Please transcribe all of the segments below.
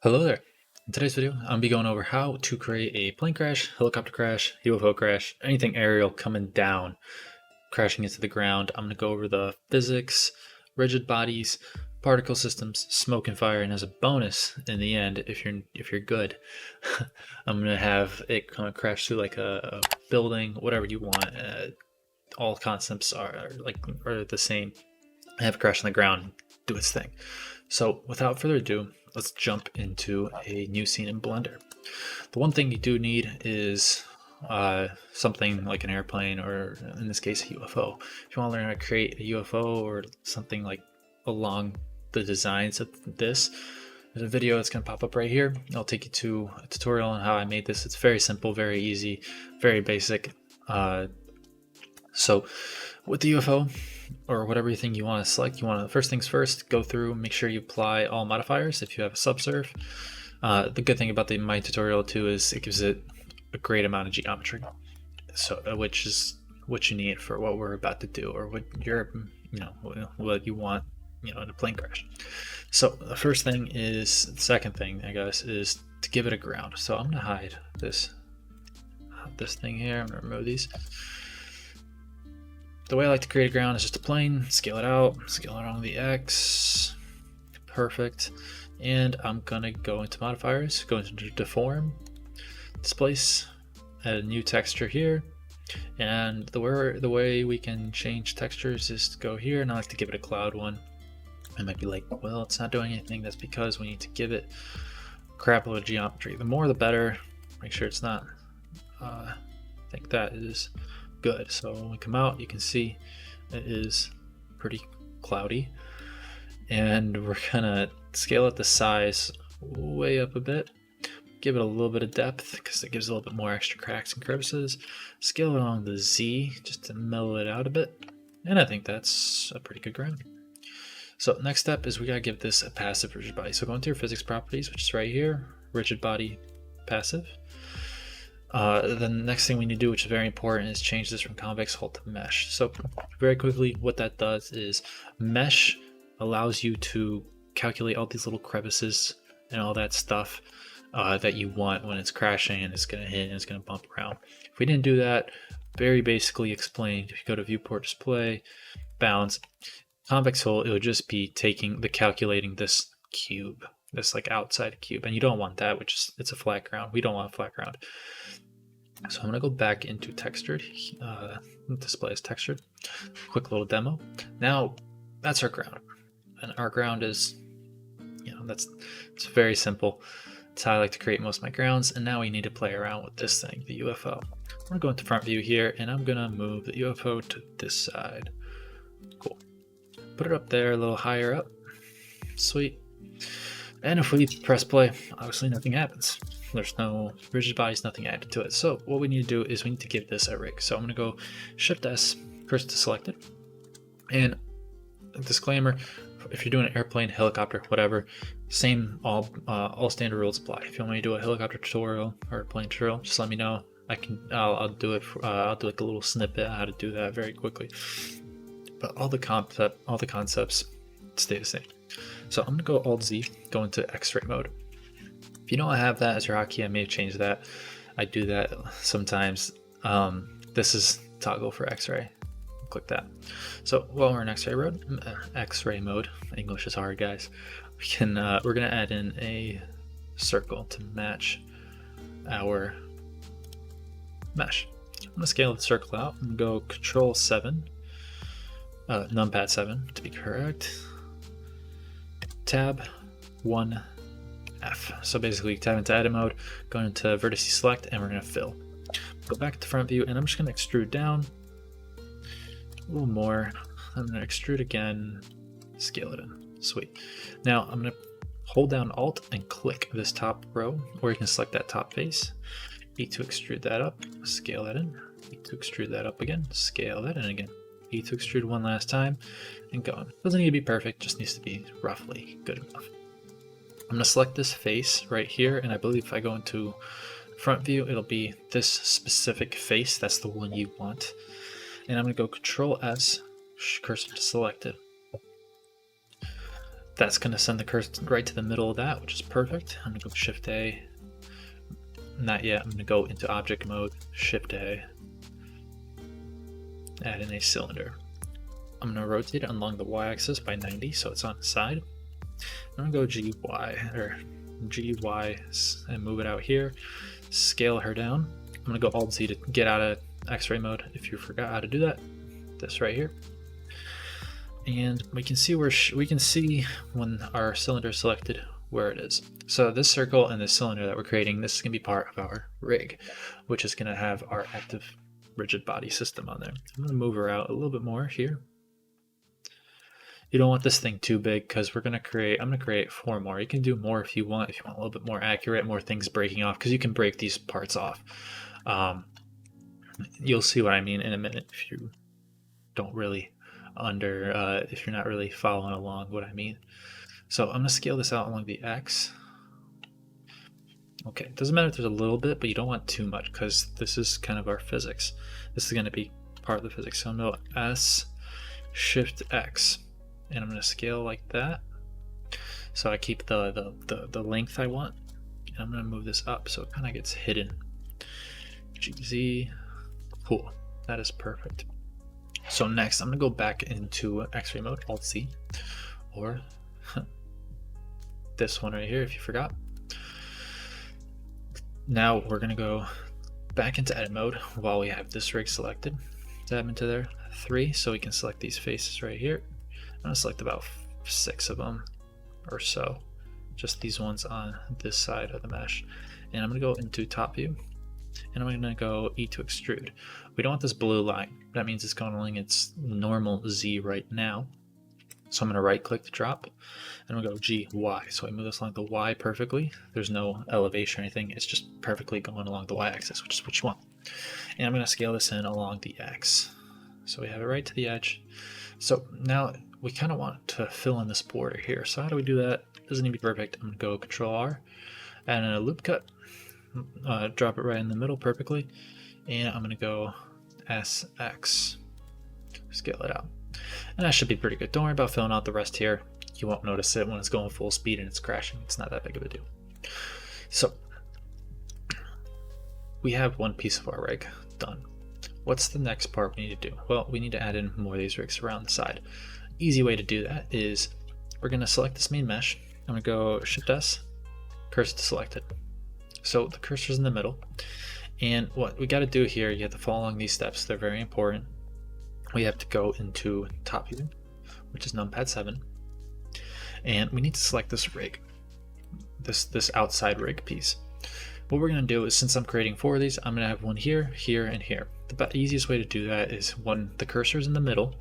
Hello there. In today's video, I'm gonna be going over how to create a plane crash, helicopter crash, UFO crash, anything aerial coming down, crashing into the ground. I'm gonna go over the physics, rigid bodies, particle systems, smoke and fire, and as a bonus in the end, if you're good, I'm gonna have it kind of crash through like a building, whatever you want. All concepts are the same. Have it crash on the ground, do its thing. So without further ado, let's jump into a new scene in Blender. The one thing you do need is something like an airplane, or in this case a UFO. If you want to learn how to create a UFO or something like along the designs of this, there's a video that's going to pop up right here. I'll take you to a tutorial on how I made this. It's very simple, very easy, very basic. So with the UFO, or whatever thing you want to select, you want to, first things first, go through, make sure you apply all modifiers if you have a subsurf. The good thing about my tutorial too is it gives it a great amount of geometry, so which is what you need for what we're about to do, or what you're, what you want, in a plane crash. So the first thing is, the second thing I guess, is to give it a ground. So I'm gonna hide this thing here. I'm gonna remove these. The way I like to create a ground is just a plane, scale it out, scale it along the X, perfect. And I'm gonna go into modifiers, go into deform, displace, add a new texture here. And the way we can change textures is to go here, and I like to give it a cloud one. I might be like, well, it's not doing anything. That's because we need to give it crap load of geometry. The more the better. Make sure it's not, I think that is good. So when we come out, you can see it is pretty cloudy, and we're gonna scale it the size way up a bit, give it a little bit of depth because it gives a little bit more extra cracks and crevices, scale it along the Z just to mellow it out a bit, and I think that's a pretty good ground. So next step is we gotta give this a passive rigid body. So go into your physics properties, which is right here, rigid body passive. The next thing we need to do, which is very important, is change this from convex hull to mesh. So very quickly, what that does is mesh allows you to calculate all these little crevices and all that stuff that you want when it's crashing and it's going to hit and it's going to bump around. If we didn't do that, very basically explained, if you go to viewport display, bounds, convex hull, it would just be calculating this cube, this like outside cube, and you don't want that, which is, it's a flat ground. We don't want a flat ground. So I'm gonna go back into textured, display as textured, quick little demo. Now that's our ground, and our ground is, it's very simple. It's how I like to create most of my grounds. And now we need to play around with this thing, the UFO. I'm gonna go into front view here, and I'm gonna move the UFO to this side. Cool. Put it up there a little higher up. Sweet. And if we press play, obviously nothing happens. There's no rigid bodies, nothing added to it. So what we need to do is we need to give this a rig. So I'm gonna go Shift S, first to select it. And a disclaimer, if you're doing an airplane, helicopter, whatever, same, all standard rules apply. If you want me to do a helicopter tutorial or a plane tutorial, just let me know. I'll do it. I'll do like a little snippet on how to do that very quickly. But all the concepts stay the same. So I'm gonna go Alt Z, go into X-ray mode. If you don't have that as your hotkey, I may have changed that. I do that sometimes. This is toggle for X-ray. Click that. So while we're in X-ray mode, English is hard, guys. We're gonna add in a circle to match our mesh. I'm gonna scale the circle out and go Control 7, numpad 7 to be correct. Tab 1F. So basically tab into edit mode, go into vertice select, and we're going to fill. Go back to front view, and I'm just going to extrude down a little more. I'm going to extrude again, scale it in. Sweet. Now I'm going to hold down Alt and click this top row, or you can select that top face. E to extrude that up, scale that in. E to extrude that up again, scale that in again. E to extrude one last time, and going. Doesn't need to be perfect, just needs to be roughly good enough. I'm going to select this face right here, and I believe if I go into front view, it'll be this specific face. That's the one you want. And I'm going to go Control S, cursor to select it. that's going to send the cursor right to the middle of that, which is perfect. I'm going to go Shift A. Not yet. I'm going to go into object mode, Shift A, add in a cylinder. I'm going to rotate it along the y-axis by 90, so it's on the side. I'm going to go GY and move it out here. Scale her down. I'm going to go Alt-Z to get out of X-ray mode. If you forgot how to do that, this right here. And we can see when our cylinder is selected where it is. So this circle and this cylinder that we're creating, this is going to be part of our rig, which is going to have our active rigid body system on there. I'm going to move her out a little bit more here. You don't want this thing too big because I'm going to create 4 more. You can do more if you want a little bit more accurate, more things breaking off, because you can break these parts off. You'll see what I mean in a minute if you don't really if you're not really following along what I mean. So I'm going to scale this out along the X. Okay, it doesn't matter if there's a little bit, but you don't want too much because this is kind of our physics. This is going to be part of the physics. So I'm going to S, Shift X, and I'm going to scale like that. So I keep the length I want, and I'm going to move this up so it kind of gets hidden. GZ, cool, that is perfect. So next, I'm going to go back into X-ray mode, Alt-C, or this one right here if you forgot. Now we're going to go back into edit mode while we have this rig selected. Tab into there, 3, so we can select these faces right here. I'm going to select about 6 of them or so, just these ones on this side of the mesh. And I'm going to go into top view, and I'm going to go E to extrude. We don't want this blue line. That means it's going along its normal Z right now. So I'm going to right click to drop, and I'm going to go GY. So I move this along the Y perfectly. There's no elevation or anything. It's just perfectly going along the Y axis, which is what you want. And I'm going to scale this in along the X. So we have it right to the edge. So now we kind of want to fill in this border here. So how do we do that? It doesn't need to be perfect. I'm going to go Control R, add in a loop cut, drop it right in the middle perfectly, and I'm going to go SX, scale it out. And that should be pretty good. Don't worry about filling out the rest here. You won't notice it when it's going full speed and it's crashing. It's not that big of a deal. So we have one piece of our rig done. What's the next part we need to do? Well, we need to add in more of these rigs around the side. Easy way to do that is we're going to select this main mesh. I'm going to go Shift S, cursor to selected. So the cursor's in the middle. And what we got to do here, you have to follow along these steps. They're very important. We have to go into top view, which is numpad 7, and we need to select this rig, this outside rig piece. What we're going to do is, since I'm creating 4 of these, I'm going to have one here, here, and here. The easiest way to do that is when the cursor is in the middle,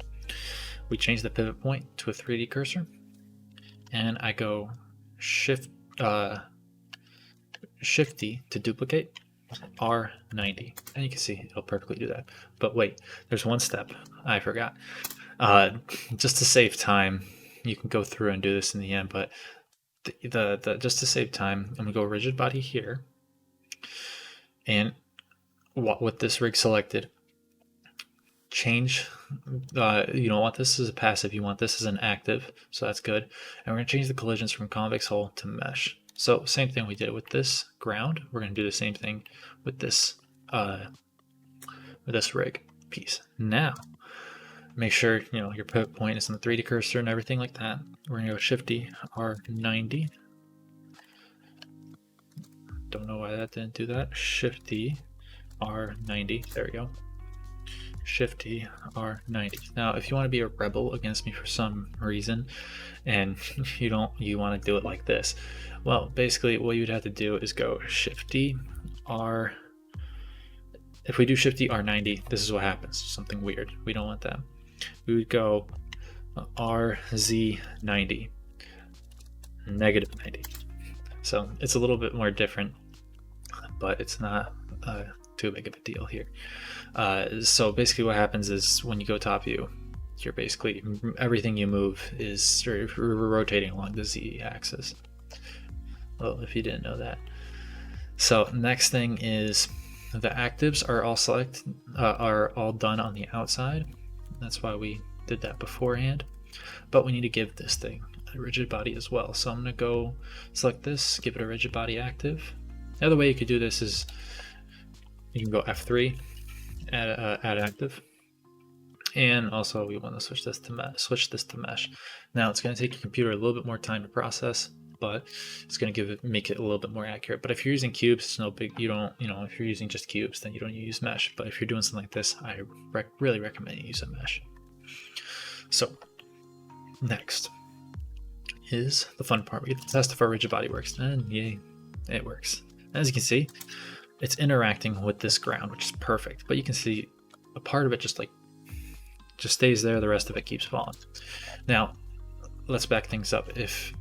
we change the pivot point to a 3D cursor, and I go Shift D to duplicate, R90, and you can see it'll perfectly do that. But wait, there's one step I forgot. Just to save time, you can go through and do this in the end, but just to save time, I'm gonna go rigid body here, and with this rig selected, change. You don't want this as a passive, you want this as an active, so that's good. And we're gonna change the collisions from convex hull to mesh. So same thing we did with this ground, we're going to do the same thing with this rig piece. Now, make sure your pivot point is on the 3D cursor and everything like that. We're going to go Shift D, R90. Don't know why that didn't do that. Shift D, R90. There we go. Shift D, R90. Now, if you want to be a rebel against me for some reason, and you want to do it like this, well, basically what you'd have to do is go Shift D, R. If we do Shift D, R90, this is what happens. Something weird. We don't want that. We would go RZ90, -90. So it's a little bit more different, but it's not too big of a deal here. So basically what happens is when you go top view, you're basically, everything you move is rotating along the Z axis. Well, if you didn't know that. So next thing is the actives are all done on the outside. That's why we did that beforehand. But we need to give this thing rigid body as well. So I'm going to go select this, give it a rigid body active. The other way you could do this is you can go F3, add active. And also we want to switch this to mesh. Now it's going to take your computer a little bit more time to process, but it's going to make it a little bit more accurate. But if you're using cubes, it's no big. You don't, if you're using just cubes, then you don't use mesh. But if you're doing something like this, I really recommend you use a mesh. So next is the fun part. We get to test if our rigid body works, and yay, it works. As you can see, it's interacting with this ground, which is perfect. But you can see a part of it just stays there. The rest of it keeps falling. Now let's back things up. If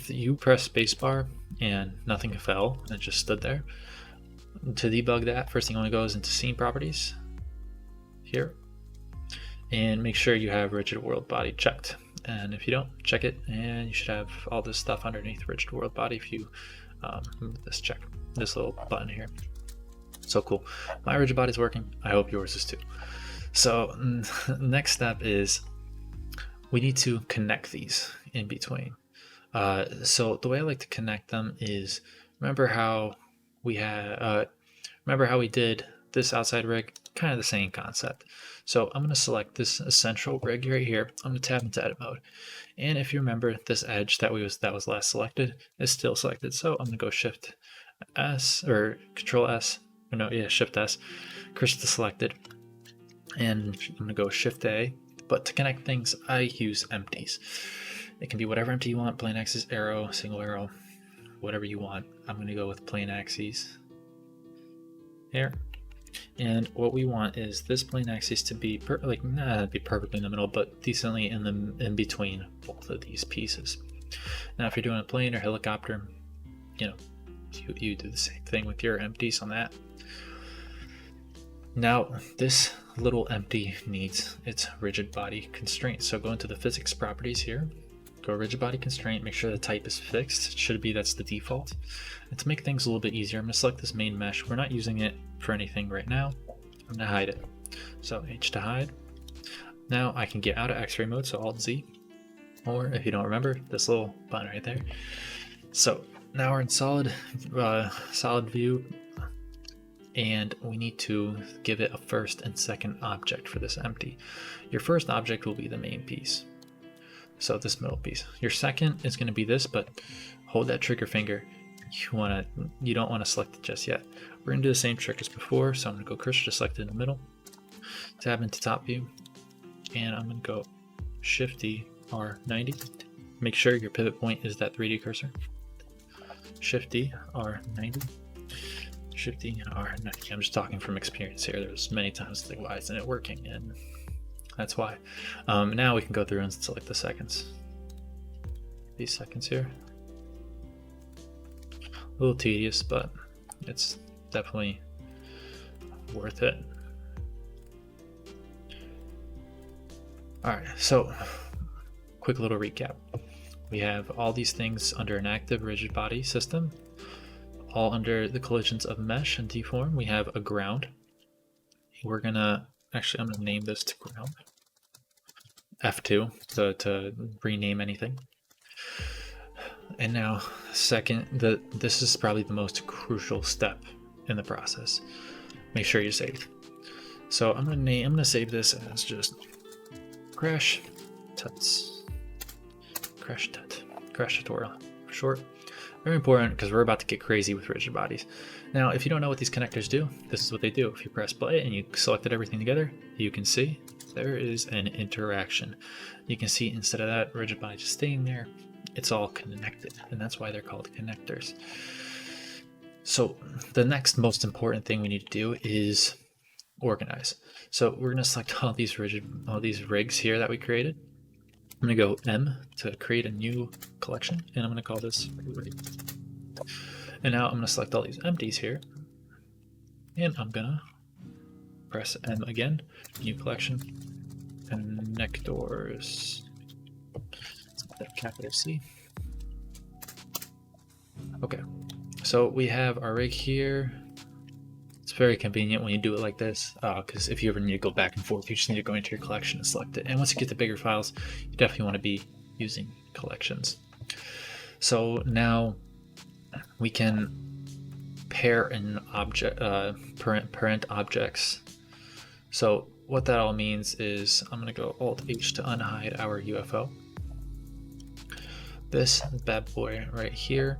you press spacebar and nothing fell and it just stood there, to debug that, first thing you want to go is into scene properties here and make sure you have rigid world body checked. And if you don't, check it, and you should have all this stuff underneath rigid world body if you move this little button here. So cool. My rigid body is working. I hope yours is too. So next step is we need to connect these in between. So the way I like to connect them is, remember how we did this outside rig, kind of the same concept. So I'm going to select this essential rig right here. I'm going to tab into edit mode. And if you remember, this edge that was last selected is still selected. So I'm going to go Shift S or Control S, or no, yeah, Shift S, crystal selected. And I'm going to go Shift A, but to connect things, I use empties. It can be whatever empty you want, plain axis, arrow, single arrow, whatever you want. I'm going to go with plain axes here. And what we want is this plain axis to be perfectly in the middle, but decently in between both of these pieces. Now, if you're doing a plane or helicopter, you do the same thing with your empties on that. Now, this little empty needs its rigid body constraint. So go into the physics properties here, go rigid body constraint, make sure the type is fixed. It should be, that's the default. And to make things a little bit easier, I'm going to select this main mesh. We're not using it for anything right now. I'm going to hide it. So H to hide. Now I can get out of X-ray mode, so Alt Z. Or if you don't remember, this little button right there. So now we're in solid view. And we need to give it a first and second object for this empty. Your first object will be the main piece, so this middle piece. Your second is going to be this, but hold that trigger finger. You don't want to select it just yet. We're going to do the same trick as before, so I'm going to go cursor to select it in the middle, tab into top view, and I'm going to go Shift D R90. Make sure your pivot point is that 3D cursor. Shift D R90. Shift D R90. I'm just talking from experience here. There's many times like, why isn't it working? And that's why. Now we can go through and select the seconds. These seconds here. A little tedious, but it's definitely worth it. Alright, so quick little recap. We have all these things under an active rigid body system. All under the collisions of mesh and deform. We have a ground. I'm gonna name this to ground. F2 to rename anything. And now, this is probably the most crucial step in the process. Make sure you save. So I'm gonna save this as just crash tutorial for short. Very important because we're about to get crazy with rigid bodies. Now, if you don't know what these connectors do, this is what they do. If you press play and you selected everything together, you can see there is an interaction. You can see instead of that rigid body just staying there, it's all connected, and that's why they're called connectors. So the next most important thing we need to do is organize. So we're going to select all these rigs here that we created. I'm going to go M to create a new collection, and I'm going to call this rig. And now I'm going to select all these empties here, and I'm going to press M again, new collection, connectors, capital C. Okay, so we have our rig here. It's very convenient when you do it like this, because if you ever need to go back and forth, you just need to go into your collection and select it. And once you get the bigger files, you definitely want to be using collections. So now we can pair an object, parent objects. So what that all means is I'm going to go Alt H to unhide our UFO. This bad boy right here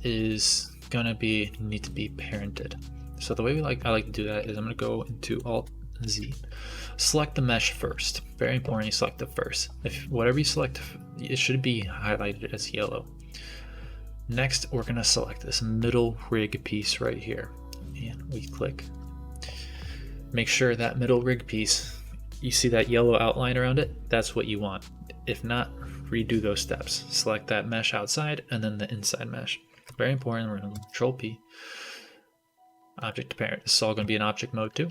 is gonna need to be parented. So the way I like to do that is I'm gonna go into Alt Z, select the mesh first. Very important, you select it first. If whatever you select, it should be highlighted as yellow. Next, we're gonna select this middle rig piece right here, and we click. Make sure that middle rig piece, you see that yellow outline around it, that's what you want. If not, redo those steps. Select that mesh outside and then the inside mesh. Very important, we're going to Control P, object to parent. This is all going to be in object mode too.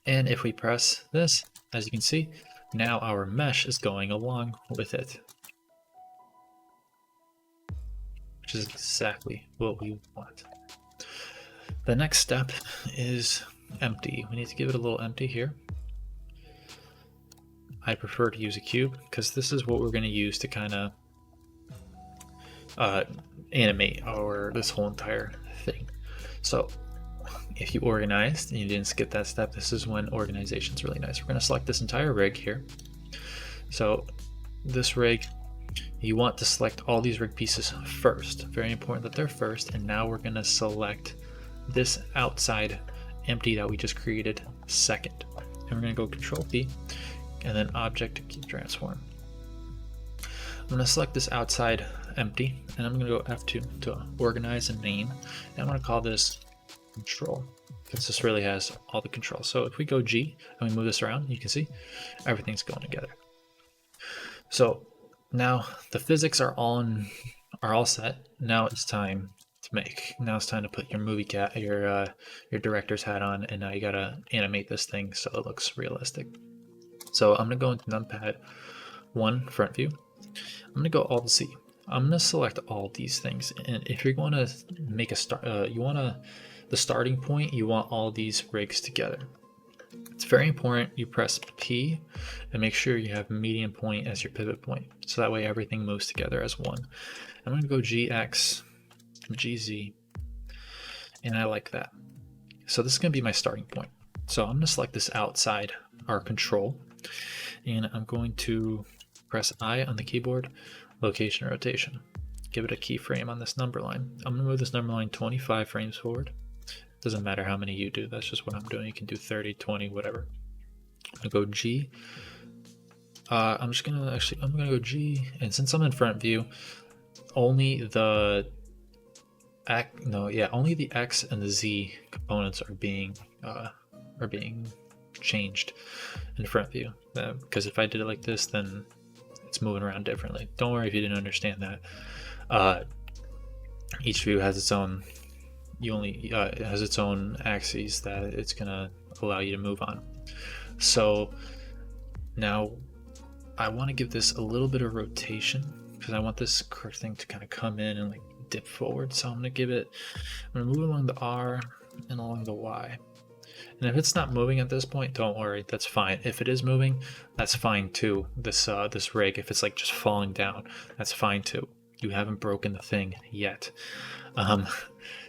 And if we press this, as you can see, now our mesh is going along with it, which is exactly what we want. The next step is empty. We need to give it a little empty here. I prefer to use a cube because this is what we're going to use to kind of animate this whole entire thing. So if you organized and you didn't skip that step, this is when organization is really nice. We're going to select this entire rig here. So this rig, you want to select all these rig pieces first. Very important that they're first. And now we're going to select this outside empty that we just created second. And we're going to go Control P and then Object Key Transform. I'm going to select this outside empty and I'm going to go F2 to organize and name. And I'm going to call this Control because this really has all the control. So if we go G and we move this around, you can see everything's going together. So now the physics are all set. Now it's time to make. Now it's time to put your movie your director's hat on, and now you gotta animate this thing so it looks realistic. So I'm gonna go into numpad 1 front view. I'm gonna go Alt C. I'm gonna select all these things, and if you're going to make a start, the starting point, you want all these rigs together. It's very important you press P and make sure you have median point as your pivot point, so that way everything moves together as one. I'm going to go GX, GZ, and I like that. So this is going to be my starting point. So I'm going to select this outside, our control, and I'm going to press I on the keyboard, location rotation. Give it a keyframe on this number line. I'm going to move this number line 25 frames forward. Doesn't matter how many you do, that's just what I'm doing. You can do 30, 20, whatever. I'm gonna go G. I'm gonna go G, and since I'm in front view, only the X and the Z components are being changed in front view. Because if I did it like this, then it's moving around differently. Don't worry if you didn't understand that. Each view has its own. It has its own axes that it's gonna allow you to move on. So now I want to give this a little bit of rotation because I want this thing to kind of come in and like dip forward. So I'm gonna move along the R and along the Y. And if it's not moving at this point, don't worry, that's fine. If it is moving, that's fine too. This rig, if it's like just falling down, that's fine too. You haven't broken the thing yet.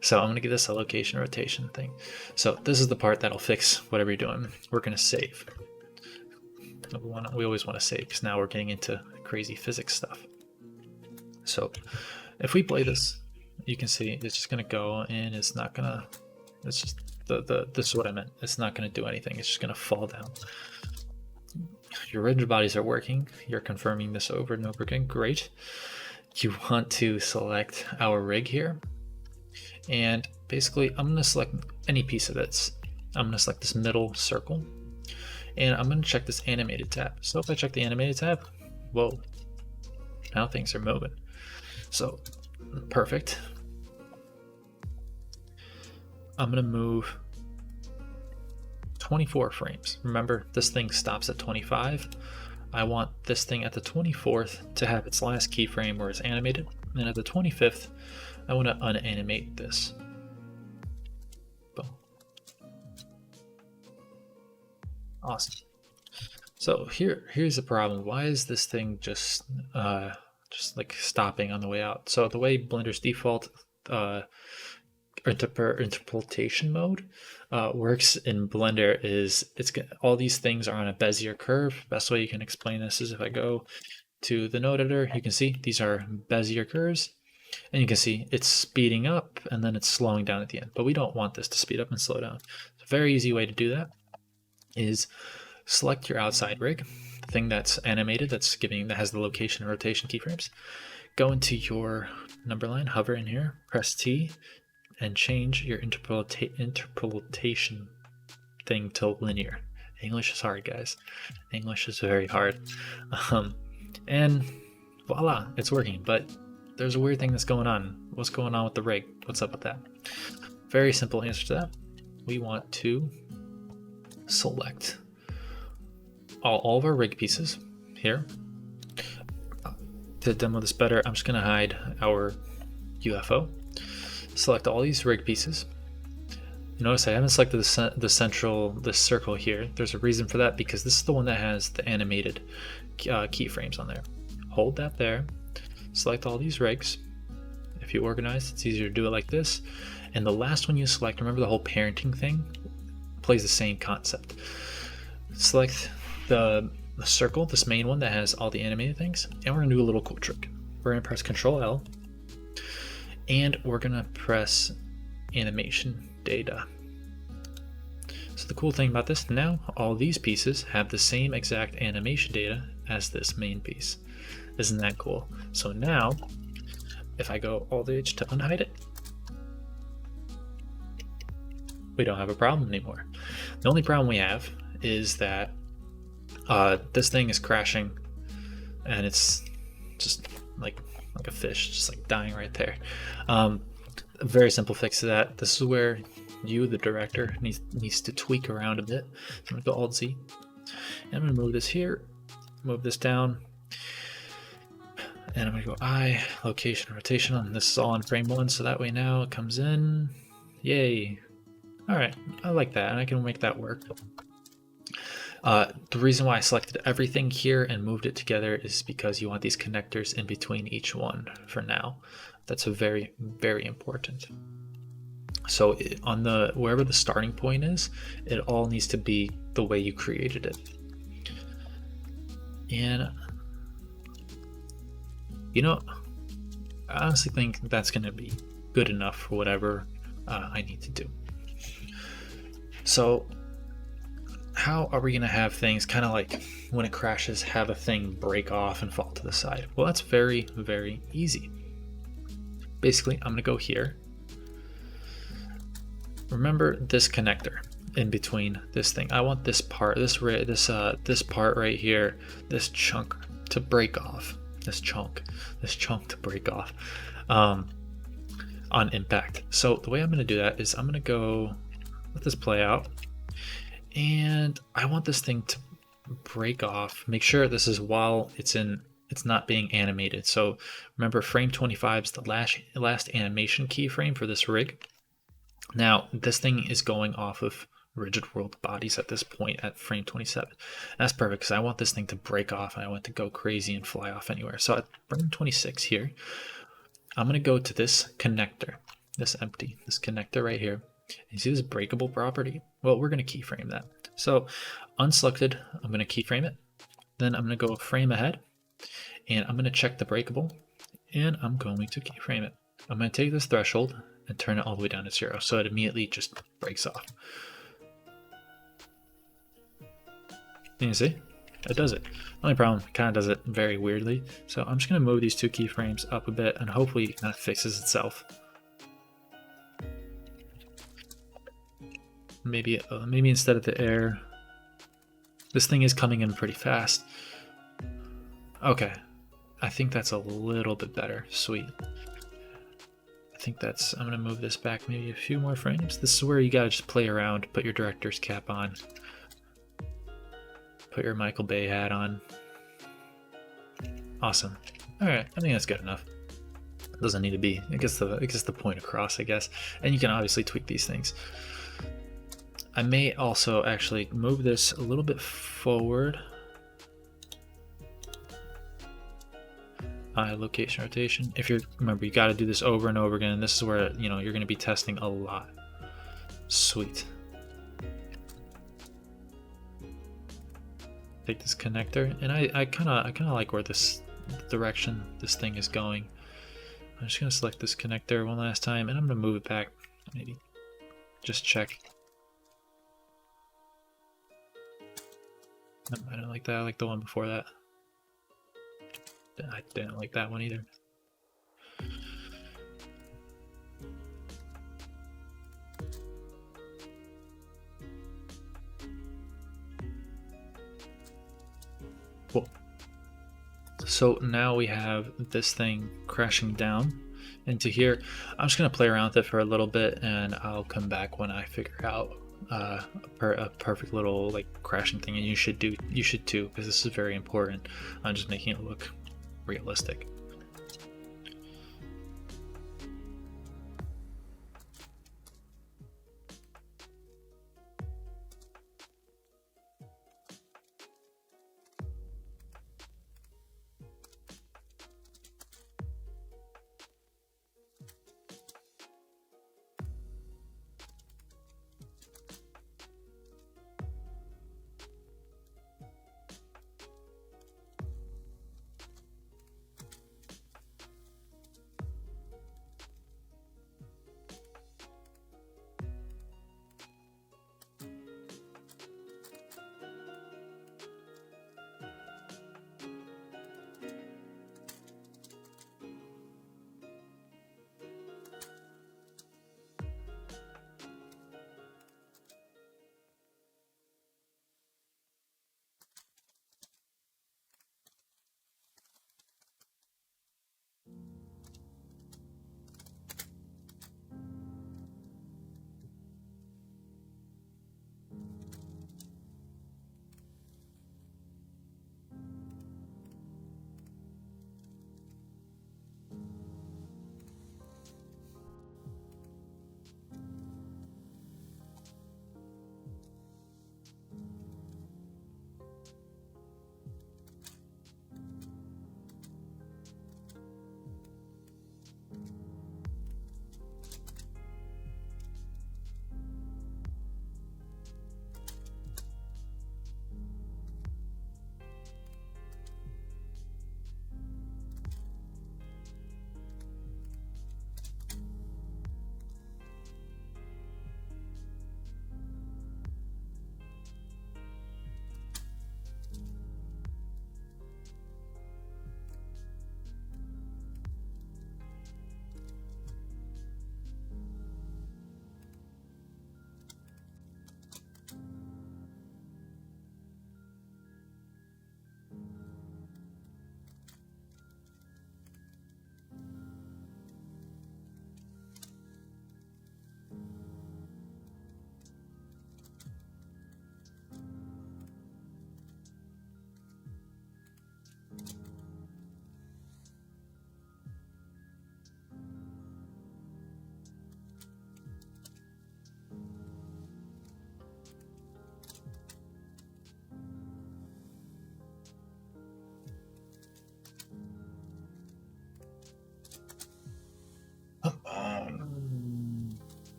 So I'm going to give this a location rotation thing. So this is the part that'll fix whatever you're doing. We're going to save. We always want to save because now we're getting into crazy physics stuff. So if we play this, you can see it's just going to go and it's not going to, it's just, this is what I meant. It's not going to do anything. It's just going to fall down. Your rigid bodies are working. You're confirming this over and over again. Great. You want to select our rig here. And basically, I'm going to select any piece of it. I'm going to select this middle circle. And I'm going to check this animated tab. So if I check the animated tab, whoa, now things are moving. So, perfect. I'm going to move 24 frames. Remember, this thing stops at 25. I want this thing at the 24th to have its last keyframe where it's animated. And at the 25th, I want to unanimate this. Boom. Awesome. So here's the problem. Why is this thing just just like stopping on the way out. So the way Blender's default interpolation mode works in Blender is all these things are on a Bezier curve. Best way you can explain this is if I go to the node editor, you can see these are Bezier curves, and you can see it's speeding up and then it's slowing down at the end. But we don't want this to speed up and slow down. So a very easy way to do that is select your outside rig, the thing that's animated, that has the location and rotation keyframes. Go into your number line, hover in here, press T, and change your interpolation thing to linear. English is hard, guys. English is very hard. And voila, it's working. But there's a weird thing that's going on. What's going on with the rig? What's up with that? Very simple answer to that. We want to select all of our rig pieces here. To demo this better, I'm just going to hide our UFO. Select all these rig pieces. You notice I haven't selected this circle here. There's a reason for that, because this is the one that has the animated keyframes on there. Hold that there. Select all these rigs. If you organize, it's easier to do it like this. And the last one you select, remember the whole parenting thing plays the same concept. Select the circle, this main one that has all the animated things, and we're gonna do a little cool trick. We're gonna press Control L, and we're gonna press animation data. So the cool thing about this, now all these pieces have the same exact animation data as this main piece. Isn't that cool? So now, if I go all the way to unhide it, we don't have a problem anymore. The only problem we have is that this thing is crashing, and it's just like a fish, just like dying right there. A very simple fix to that. This is where you, the director, needs to tweak around a bit. So I'm gonna go Alt Z, and I'm gonna move this here, move this down, and I'm gonna go I, location, rotation on. This is all on frame 1, so that way now it comes in. Yay! All right, I like that, and I can make that work. The reason why I selected everything here and moved it together is because you want these connectors in between each one for now. That's a very, very important. So on wherever the starting point is, it all needs to be the way you created it. And you know, I honestly think that's going to be good enough for whatever I need to do. So how are we going to have things kind of like when it crashes, have a thing break off and fall to the side? Well, that's very, very easy. Basically, I'm going to go here. Remember this connector in between this thing. I want this part, this part right here, this chunk to break off. This chunk to break off on impact. So the way I'm going to do that is I'm going to go let this play out, and I want this thing to break off. Make sure this is while it's not being animated. So remember, frame 25 is the last animation keyframe for this rig. Now this thing is going off of rigid world bodies at this point at frame 27. And that's perfect because I want this thing to break off and I want it to go crazy and fly off anywhere. So at frame 26 here, I'm going to go to this connector, this connector right here. You see this breakable property? Well, we're going to keyframe that. So unselected, I'm going to keyframe it. Then I'm going to go a frame ahead and I'm going to check the breakable and I'm going to keyframe it. I'm going to take this threshold and turn it all the way down to 0 so it immediately just breaks off. And you see, it does it. Only problem, it kind of does it very weirdly. So I'm just going to move these 2 keyframes up a bit and hopefully it kind of fixes itself. Maybe instead of the air, this thing is coming in pretty fast. Okay, I think that's a little bit better. Sweet. I think I'm gonna move this back maybe a few more frames. This is where you gotta just play around, put your director's cap on, put your Michael Bay hat on. Awesome. All right, I think that's good enough. It doesn't need to be. It gets the point across, I guess. And you can obviously tweak these things. I may also actually move this a little bit forward. eye location rotation. If you're, remember, you got to do this over and over again, and this is where, you know, you're going to be testing a lot. Sweet. Take this connector, and I kind of like where this direction this thing is going. I'm just gonna select this connector one last time, and I'm gonna move it back. Maybe just check. No, I don't like that. I like the one before that. I didn't like that one either. Cool. So now we have this thing crashing down into here. I'm just gonna play around with it for a little bit, and I'll come back when I figure out a perfect little like crashing thing. And you should too, because this is very important. I'm just making it look realistic.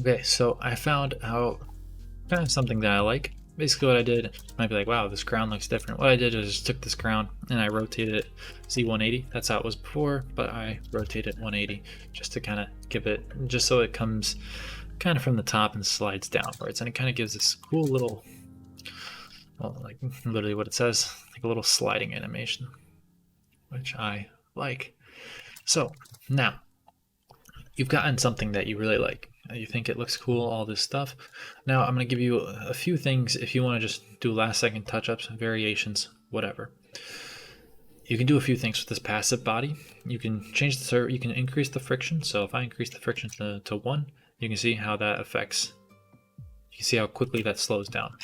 Okay, so I found out kind of something that I like. Basically what I did, might be like, wow, this ground looks different. What I did is just took this ground and I rotated it Z180. That's how it was before, but I rotated it 180 just to kind of give it, just so it comes kind of from the top and slides downwards. And it kind of gives this cool little, well, like literally what it says, like a little sliding animation, which I like. So now you've gotten something that you really like. You think it looks cool, all this stuff. Now I'm going to give you a few things if you want to just do last second touch-ups, variations, whatever. You can do a few things with this passive body. You can change the you can increase the friction. So if I increase the friction to 1, you can see how that affects, you can see how quickly that slows down.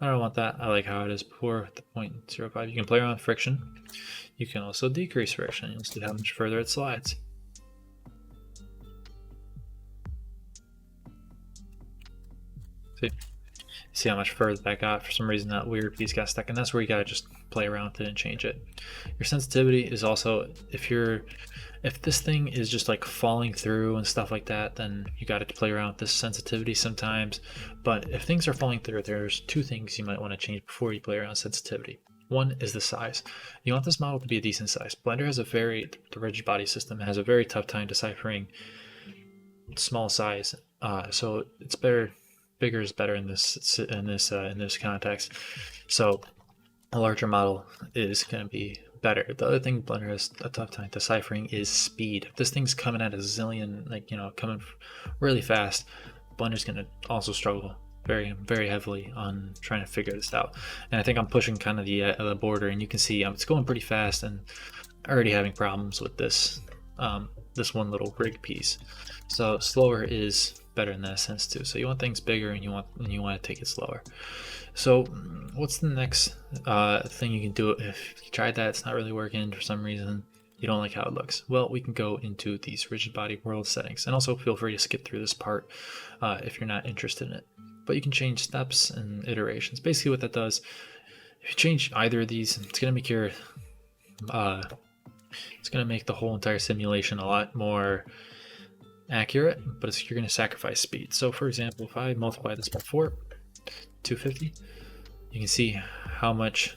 I don't want that. I like how it is before the 0.05. You can play around with friction. You can also decrease friction. You'll see how much further it slides. See how much further that got. For some reason that weird piece got stuck, and that's where you gotta just play around with it and change it. Your sensitivity is also, if this thing is just like falling through and stuff like that, then you gotta play around with this sensitivity sometimes. But if things are falling through, there's two things you might want to change before you play around with sensitivity. One is the size. You want this model to be a decent size. Blender has the rigid body system has a very tough time deciphering small size, so it's better. Bigger is better in this context. So a larger model is going to be better. The other thing Blender has a tough time deciphering is speed. If this thing's coming at a zillion, like, coming really fast, Blender's going to also struggle very, very heavily on trying to figure this out. And I think I'm pushing kind of the border, and you can see it's going pretty fast, and already having problems with this this one little rig piece. So slower is better in that sense too. So you want things bigger, and you want to take it slower. So what's the next thing you can do if you tried that, it's not really working for some reason, you don't like how it looks? Well, we can go into these rigid body world settings, and also feel free to skip through this part if you're not interested in it. But you can change steps and iterations. Basically what that does, if you change either of these, it's going to make your it's going to make the whole entire simulation a lot more accurate, but you're going to sacrifice speed. So for example, if I multiply this by 4, 250, you can see how much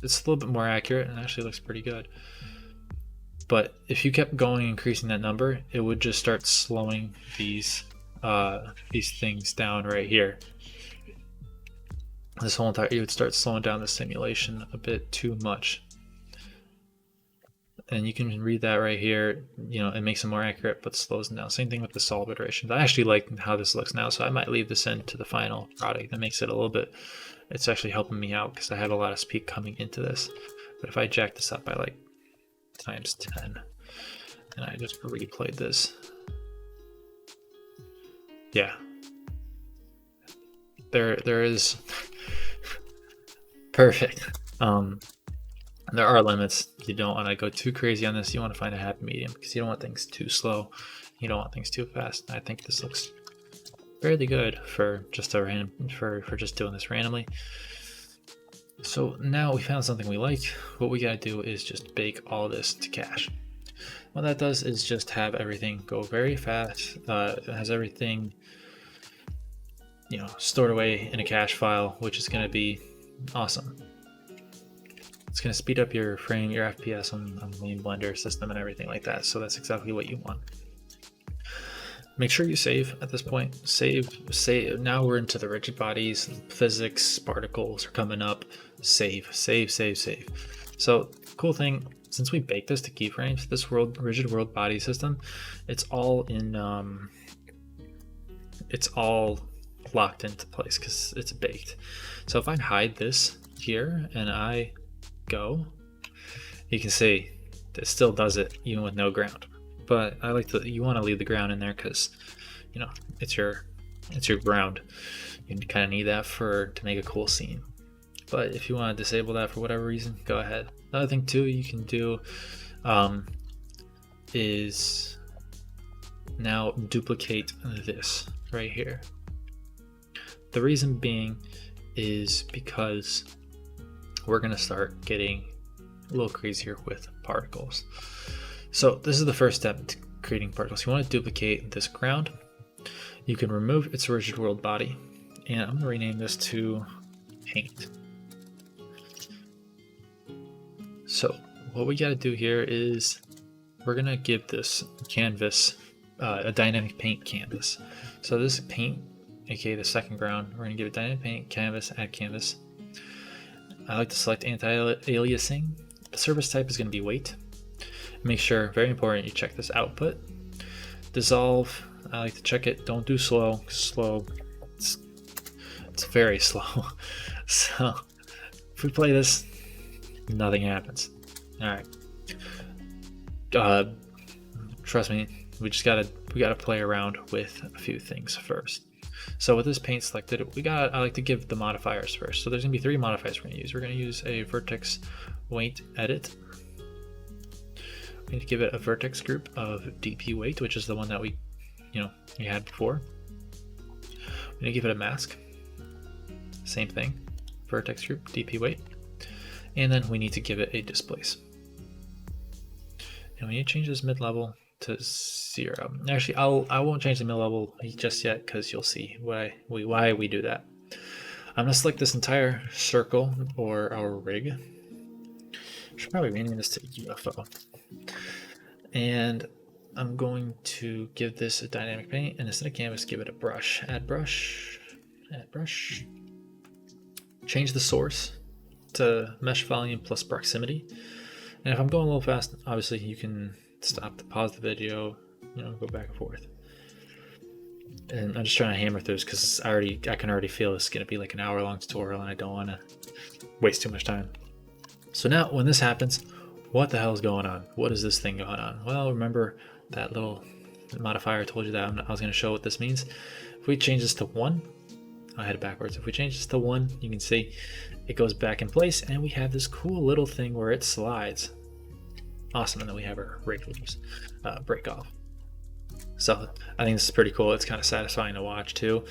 it's a little bit more accurate, and actually looks pretty good. But if you kept going increasing that number, it would just start slowing these things down right here. This whole entire, you would start slowing down the simulation a bit too much. And you can read that right here, it makes it more accurate but slows them down. Same thing with the solve iterations. I actually like how this looks now, so I might leave this into the final product. That makes it a little bit, it's actually helping me out because I have a lot of speed coming into this. But if I jack this up by like times 10, and I just replayed this, yeah, there is perfect. There are limits. You don't want to go too crazy on this. You want to find a happy medium because you don't want things too slow. You don't want things too fast. I think this looks fairly good for just for just doing this randomly. So now we found something we like. What we gotta do is just bake all this to cache. What that does is just have everything go very fast. It has everything stored away in a cache file, which is going to be awesome. It's going to speed up your frame, your FPS on the main Blender system and everything like that. So that's exactly what you want. Make sure you save at this point. Save. Now we're into the rigid bodies, physics, particles are coming up. Save. So cool thing, since we baked this to keyframes, this rigid world body system, it's all locked into place because it's baked. So if I hide this here and I go, you can see it still does it even with no ground. But I like you want to leave the ground in there because it's your ground. You kind of need that to make a cool scene. But if you want to disable that for whatever reason, go ahead. Another thing too you can do is now duplicate this right here. The reason being is because we're going to start getting a little crazier with particles. So this is the first step to creating particles. You want to duplicate this ground. You can remove its rigid world body, and I'm going to rename this to paint. So what we got to do here is we're going to give this canvas a dynamic paint canvas. So this paint, aka the second ground, we're going to give it dynamic paint canvas, add canvas. I like to select anti-aliasing. The surface type is going to be weight. Make sure, very important, you check this output. Dissolve, I like to check it. Don't do slow. Slow, it's very slow. So if we play this, nothing happens. All right. Trust me, we gotta play around with a few things first. So with this paint selected, I like to give the modifiers first. So there's gonna be 3 modifiers we're gonna use. We're gonna use a vertex weight edit. We need to give it a vertex group of DP weight, which is the one that we had before. We're gonna give it a mask. Same thing, vertex group, DP weight. And then we need to give it a displace. And we need to change this mid-level to 0. Actually, I won't change the mid-level just yet because you'll see why we do that. I'm gonna select this entire circle or our rig. Should probably rename this to UFO. And I'm going to give this a dynamic paint, and instead of canvas, give it a brush. Add brush, add brush. Change the source to mesh volume plus proximity. And if I'm going a little fast, obviously you can stop, pause the video, go back and forth. And I'm just trying to hammer through this because I can already feel this is going to be like an hour-long tutorial, and I don't want to waste too much time. So now, when this happens, what the hell is going on? What is this thing going on? Well, remember that little modifier I told you that I was going to show what this means? If we change this to 1, I had it backwards. If we change this to 1, you can see it goes back in place, and we have this cool little thing where it slides. Awesome, and then we have our rig leaves break off. So I think this is pretty cool. It's kind of satisfying to watch too.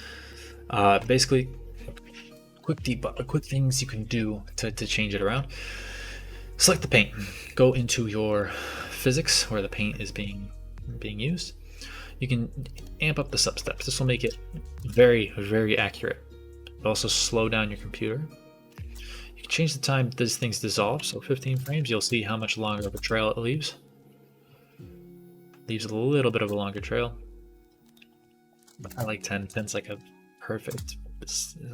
Basically, quick things you can do to change it around. Select the paint. Go into your physics where the paint is being used. You can amp up the substeps. This will make it very, very accurate. But also slow down your computer. You can change the time these things dissolve. So 15 frames, you'll see how much longer of a trail it leaves. Leaves a little bit of a longer trail. I like 10. 10's like a perfect.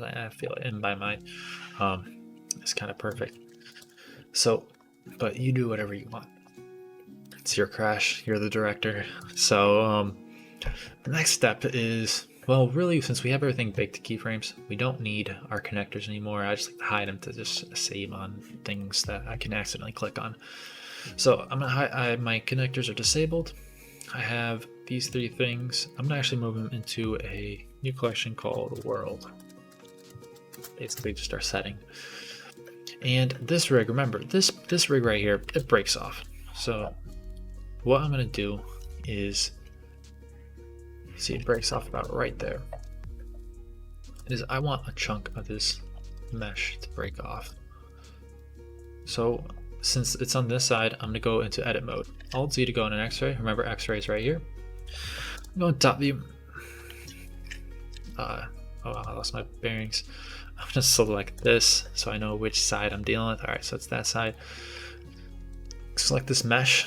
I feel it in my mind. It's kind of perfect. So, but you do whatever you want. It's your crash. You're the director. So the next step is, well, really, since we have everything baked to keyframes, we don't need our connectors anymore. I just like to hide them to just save on things that I can accidentally click on. So I'm gonna hide. My connectors are disabled. I have these 3 things. I'm gonna actually move them into a new collection called World. Basically, just our setting. And this rig, remember, this rig right here, it breaks off. So what I'm gonna do is, see, it breaks off about right there. Is I want a chunk of this mesh to break off. So since it's on this side, I'm gonna go into edit mode. Alt Z to go in an X-ray. Remember, X-ray is right here. I'm going top view. Oh, I lost my bearings. I'm gonna select this so I know which side I'm dealing with. All right, so it's that side. Select this mesh.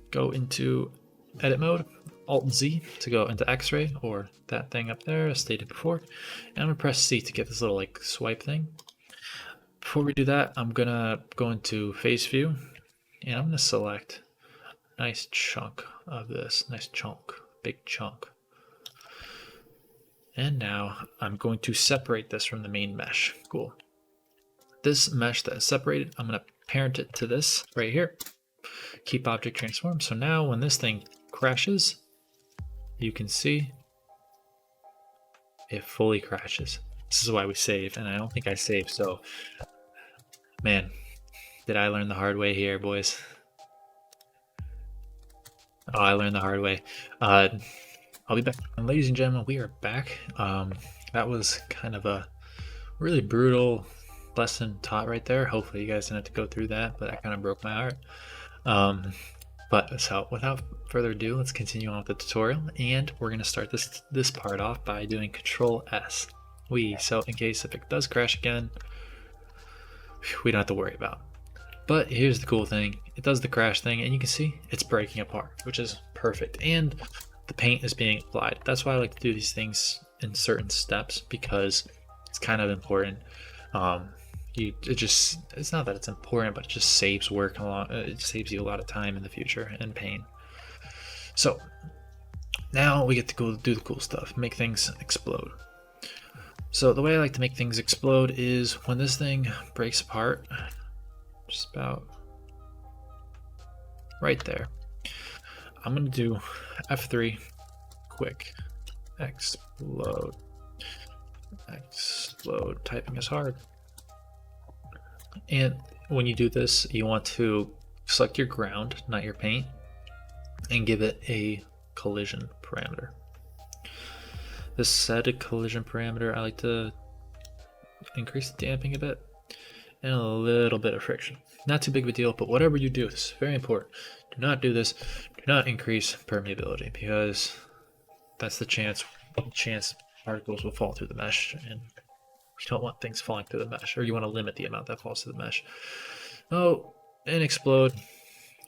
Go into edit mode. Alt Z to go into X-ray, or that thing up there as stated before. And I'm gonna press C to get this little like swipe thing. Before we do that, I'm gonna go into face view, and I'm gonna select a nice chunk of this. Nice chunk, big chunk. And now I'm going to separate this from the main mesh. Cool. This mesh that is separated, I'm going to parent it to this right here. Keep object transform. So now when this thing crashes, you can see it fully crashes. This is why we save, and I don't think I saved. So, man, did I learn the hard way here, boys? Oh, I learned the hard way. I'll be back. And ladies and gentlemen, we are back. That was kind of a really brutal lesson taught right there. Hopefully you guys didn't have to go through that, but that kind of broke my heart. But so without further ado, let's continue on with the tutorial, and we're going to start this part off by doing Control S. So in case if it does crash again, we don't have to worry about. But here's the cool thing. It does the crash thing, and you can see it's breaking apart, which is perfect. And the paint is being applied. That's why I like to do these things in certain steps, because it's kind of important. It's not that it's important, but it just saves work it saves you a lot of time in the future and pain. So now we get to go do the cool stuff, make things explode. So the way I like to make things explode is when this thing breaks apart, just about right there, I'm gonna do F3 quick explode. Explode. Typing is hard. And when you do this, you want to select your ground, not your paint, and give it a collision parameter. This set a collision parameter, I like to increase the damping a bit and a little bit of friction. Not too big of a deal, but whatever you do, this is very important. Do not do this. Do not increase permeability, because that's the chance particles will fall through the mesh, and you don't want things falling through the mesh, or you want to limit the amount that falls through the mesh. Oh, and explode.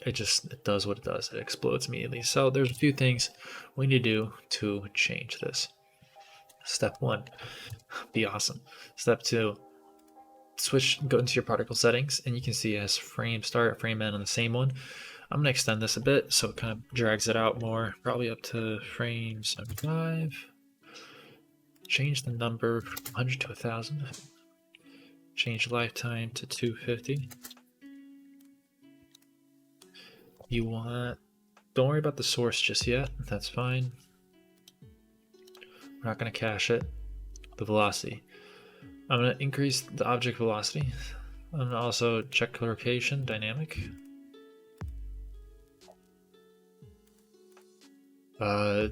It does what it does. It explodes immediately. So there's a few things we need to do to change this. Step 1, be awesome. Step 2, go into your particle settings, and you can see it has frame start, frame end on the same one. I'm going to extend this a bit so it kind of drags it out more, probably up to frame 75. Change the number from 100 to 1000. Change lifetime to 250. Don't worry about the source just yet, that's fine. We're not going to cache it. The velocity. I'm going to increase the object velocity. I'm going to also check location, dynamic. Don't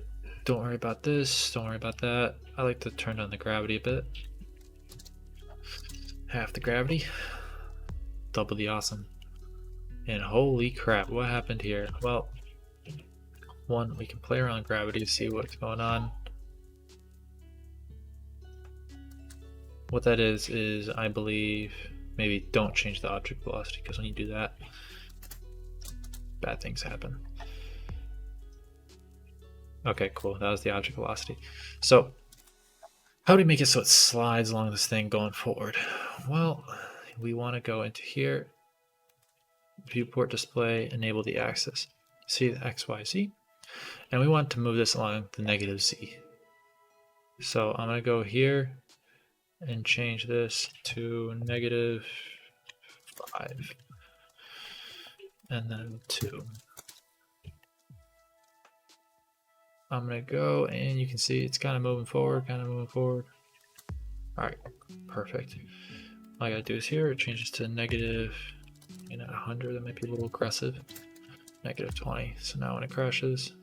worry about this, don't worry about that. I like to turn down the gravity a bit. Half the gravity. Double the awesome. And holy crap, what happened here? Well, one, we can play around with gravity to see what's going on. What that is I believe, maybe don't change the object velocity, because when you do that, bad things happen. Okay, cool, that was the object velocity. So, how do we make it so it slides along this thing going forward? Well, we want to go into here, viewport display, enable the axis. See the X, Y, Z? And we want to move this along the negative Z. So I'm going to go here and change this to -5 and then 2. I'm gonna go, and you can see it's kind of moving forward. All right, perfect. All I gotta do is here, it changes to negative, 100. That might be a little aggressive. -20. So now when it crashes,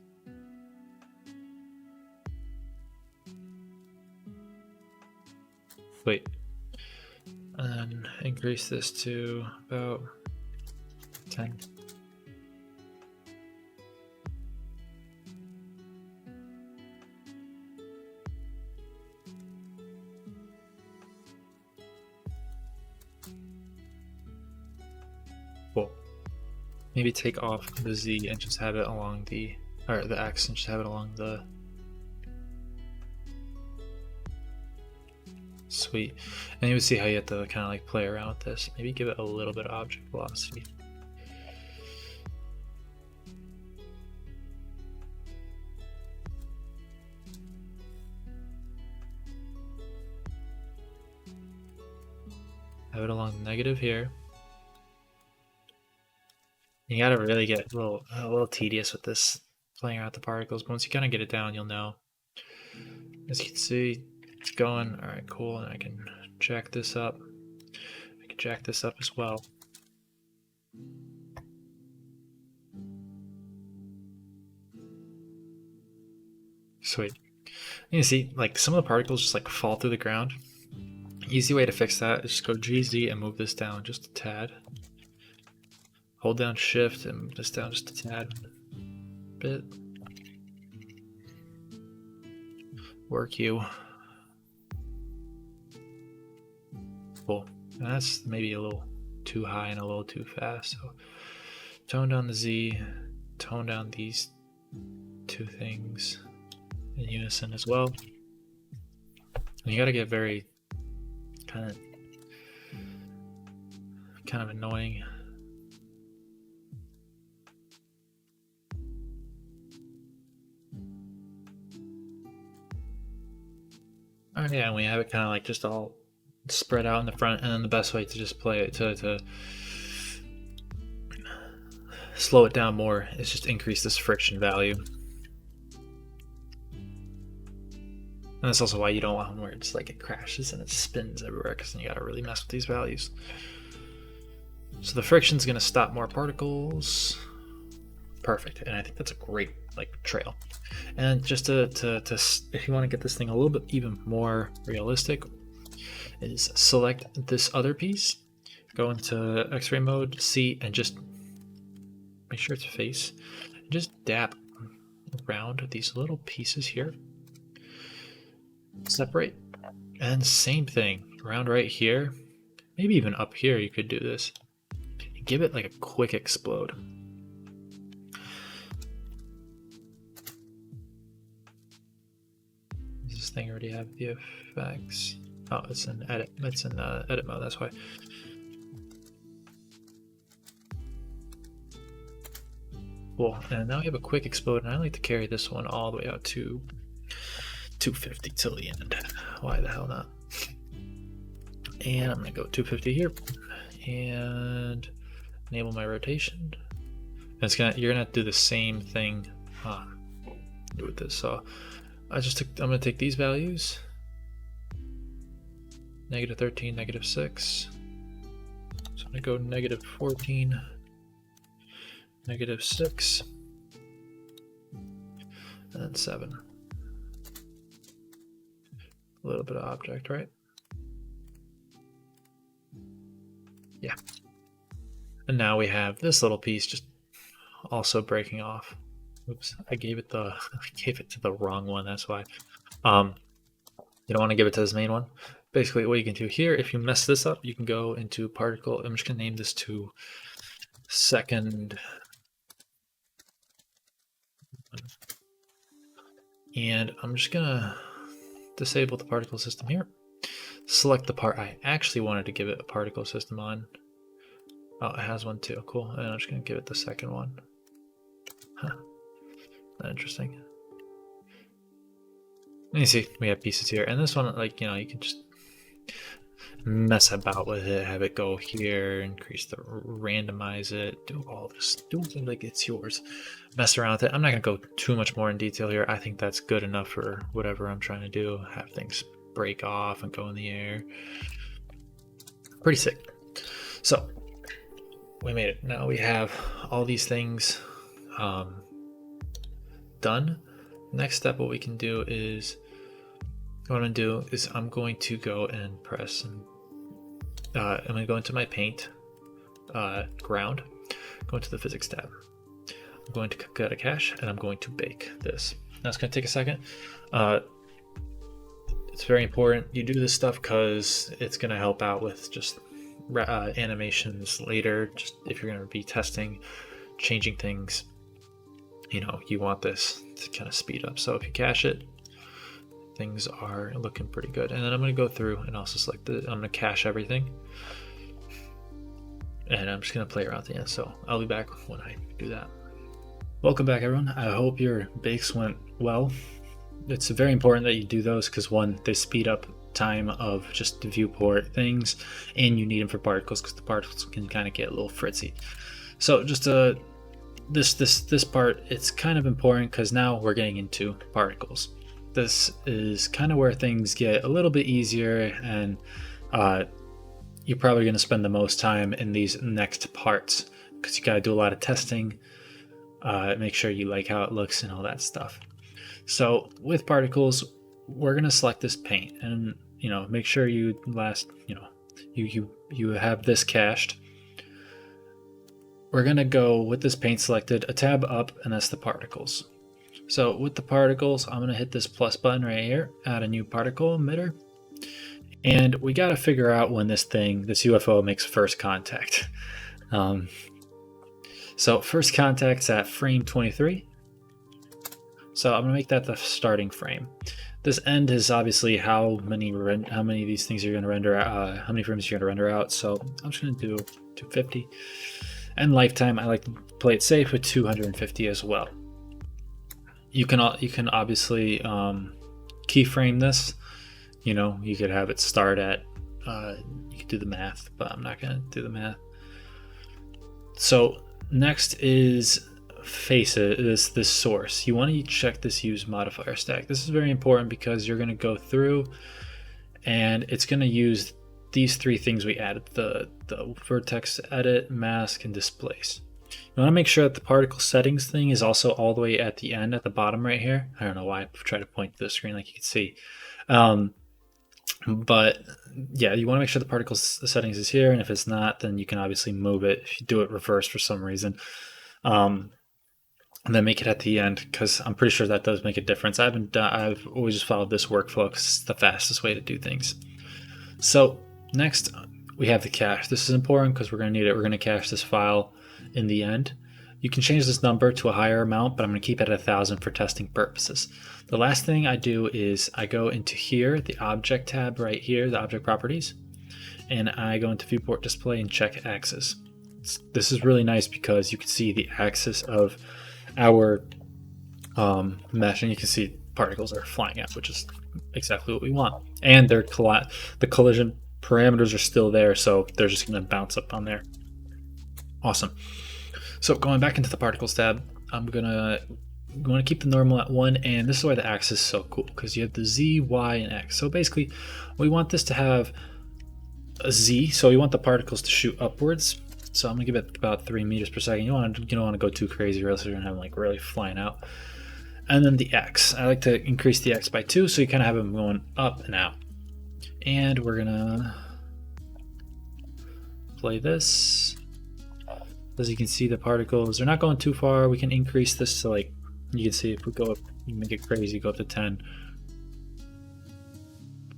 wait, and then increase this to about 10. Cool. Maybe take off the Z and just have it along the X and just have it along the. Sweet. And you would see how you have to kind of like play around with this. Maybe give it a little bit of object velocity. Have it along the negative here. You gotta really get a little tedious with this, playing around with the particles, but once you kind of get it down, you'll know. As you can see, it's going. All right, cool. And I can jack this up. I can jack this up as well. Sweet. You can see, like, some of the particles just like fall through the ground. Easy way to fix that is just go GZ and move this down just a tad. Hold down Shift and move this down just a tad bit. Work you. Cool. And that's maybe a little too high and a little too fast. So tone down the Z, tone down these two things in unison as well. And you gotta get very kind of annoying. Oh yeah, and we have it kind of like just all spread out in the front, and then the best way to just play it to slow it down more is just increase this friction value. And that's also why you don't want one where it's like it crashes and it spins everywhere, because then you gotta really mess with these values. So the friction's gonna stop more particles. Perfect, and I think that's a great like trail. And just to if you want to get this thing a little bit even more realistic, is select this other piece, go into X-ray mode, C, and just make sure it's face. Just dab around these little pieces here. Separate, and same thing around right here, maybe even up here. You could do this. Give it like a quick explode. Does this thing already have the effects? Oh, it's in edit. It's in edit mode. That's why. Cool. And now we have a quick explode, and I like to carry this one all the way out to 250 till the end. Why the hell not? And I'm gonna go 250 here, and enable my rotation. And you're gonna do the same thing with this. So I'm gonna take these values, -13, -6. So I'm gonna go -14, -6, and then 7. A little bit of object, right? Yeah. And now we have this little piece just also breaking off. Oops, I gave it to the wrong one. That's why. You don't want to give it to this main one. Basically, what you can do here, if you mess this up, you can go into particle. I'm just gonna name this to second, and I'm just gonna disable the particle system here. Select the part I actually wanted to give it a particle system on. Oh, it has one too. Cool. And I'm just gonna give it the second one. Huh. Interesting. And you see, we have pieces here, and this one, like, you know, you can just mess about with it, have it go here, increase the randomize it, do all this, do it like it's yours. Mess around with it. I'm not gonna go too much more in detail here. I think that's good enough for whatever I'm trying to do. Have things break off and go in the air. Pretty sick. So we made it. Now we have all these things done. Next step, what we can do is, what I'm gonna do is I'm going to go and press, and I'm gonna go into my paint, ground, go into the physics tab. I'm going to cut a cache, and I'm going to bake this. Now it's gonna take a second. It's very important you do this stuff because it's gonna help out with just animations later. Just if you're gonna be testing, changing things, you know, you want this to kind of speed up. So if you cache it, things are looking pretty good. And then I'm going to go through and also select I'm going to cache everything, and I'm just going to play around at the end. So I'll be back when I do that. Welcome back, everyone. I hope your bakes went well. It's very important that you do those because, one, they speed up time of just the viewport things, and you need them for particles because the particles can kind of get a little fritzy. So just this part, it's kind of important because now we're getting into particles. This is kind of where things get a little bit easier, and you're probably going to spend the most time in these next parts because you got to do a lot of testing, make sure you like how it looks and all that stuff. So with particles, we're going to select this paint, and you know, make sure you you have this cached. We're going to go with this paint selected, a tab up, and that's the particles. So with the particles, I'm going to hit this plus button right here, add a new particle emitter. And we got to figure out when this UFO makes first contact. So first contact's at frame 23. So I'm going to make that the starting frame. This end is obviously how many of these things you're going to render out, how many frames you're going to render out. So I'm just going to do 250. And lifetime, I like to play it safe with 250 as well. You can obviously keyframe this. You know, you could have it start at, you could do the math, but I'm not gonna do the math. So next is face it, this source, you want to check this use modifier stack. This is very important because you're going to go through and it's going to use these three things we added, the vertex edit, mask, and displace. You want to make sure that the particle settings thing is also all the way at the end, at the bottom right here. I don't know why I try to point to the screen like you can see. But yeah, you want to make sure the particle settings is here, and if it's not, then you can obviously move it if you do it reverse for some reason. And then make it at the end, because I'm pretty sure that does make a difference. I've always just followed this workflow because it's the fastest way to do things. So next we have the cache. This is important because we're going to need it. We're going to cache this file in the end. You can change this number to a higher amount, but I'm going to keep it at 1,000 for testing purposes. The last thing I do is I go into here, the object tab right here, the object properties, and I go into viewport display and check axis. This is really nice because you can see the axis of our mesh, and you can see particles are flying out, which is exactly what we want. And the collision parameters are still there, so they're just going to bounce up on there. Awesome. So going back into the particles tab, I'm going to keep the normal at 1, and this is why the axis is so cool, because you have the Z, Y, and X. So basically, we want this to have a Z, so we want the particles to shoot upwards. So I'm gonna give it about 3 meters per second. You don't want to go too crazy, or else you're gonna have them like really flying out. And then the X, I like to increase the X by 2, so you kind of have them going up and out. And we're gonna play this. As you can see, the particles, they're not going too far. We can increase this to, like, you can see if we go up, you make it crazy, go up to 10.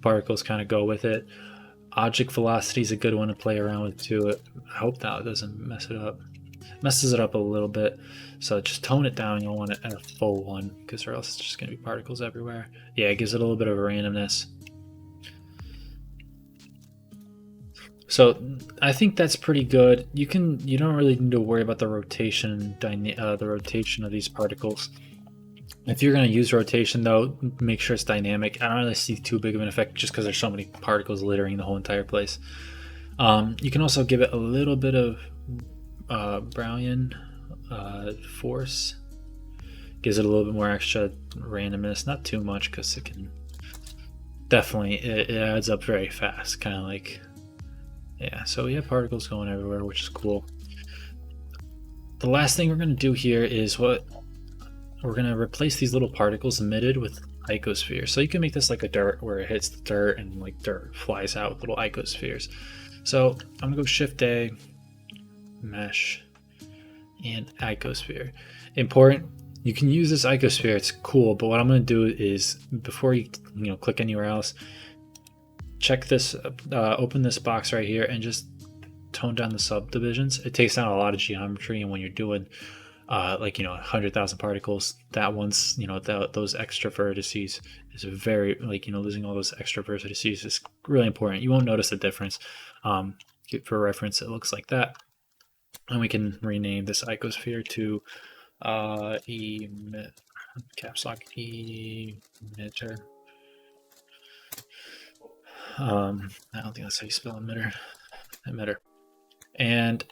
Particles kind of go with it. Object velocity is a good one to play around with too. I hope that doesn't mess it up. Messes it up a little bit, so just tone it down. You don't want it at a full 1, because or else it's just going to be particles everywhere. Yeah, it gives it a little bit of a randomness. So I think that's pretty good. You don't really need to worry about the rotation of these particles. If you're going to use rotation, though, make sure it's dynamic. I don't really see too big of an effect just because there's so many particles littering the whole entire place. You can also give it a little bit of Brownian force. Gives it a little bit more extra randomness. Not too much, because it can definitely, it adds up very fast. Kind of like, yeah, so we have particles going everywhere, which is cool. The last thing we're going to do here is we're going to replace these little particles emitted with Icosphere. So you can make this like a dirt, where it hits the dirt and like dirt flies out with little Icospheres. So I'm going to go Shift A, Mesh, and Icosphere. Important, you can use this Icosphere, it's cool, but what I'm going to do is, before you click anywhere else, check this, open this box right here and just tone down the subdivisions. It takes down a lot of geometry, and when you're doing 100,000 particles, that one's, those extra vertices is very, losing all those extra vertices is really important. You won't notice the difference. For reference, it looks like that. And we can rename this Icosphere to caps lock Emitter. I don't think that's how you spell emitter. And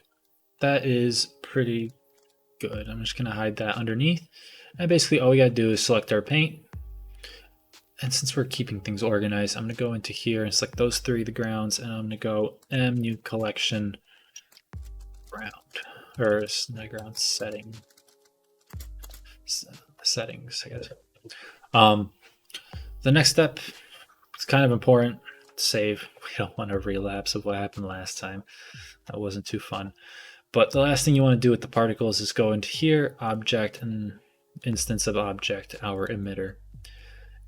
that is pretty good. I'm just going to hide that underneath. And basically all we got to do is select our paint. And since we're keeping things organized, I'm going to go into here and select those 3, the grounds, and I'm going to go new collection ground, or not ground, settings, I guess. The next step is kind of important. Save. We don't want a relapse of what happened last time. That wasn't too fun. But the last thing you want to do with the particles is go into here, object, and instance of object, our emitter.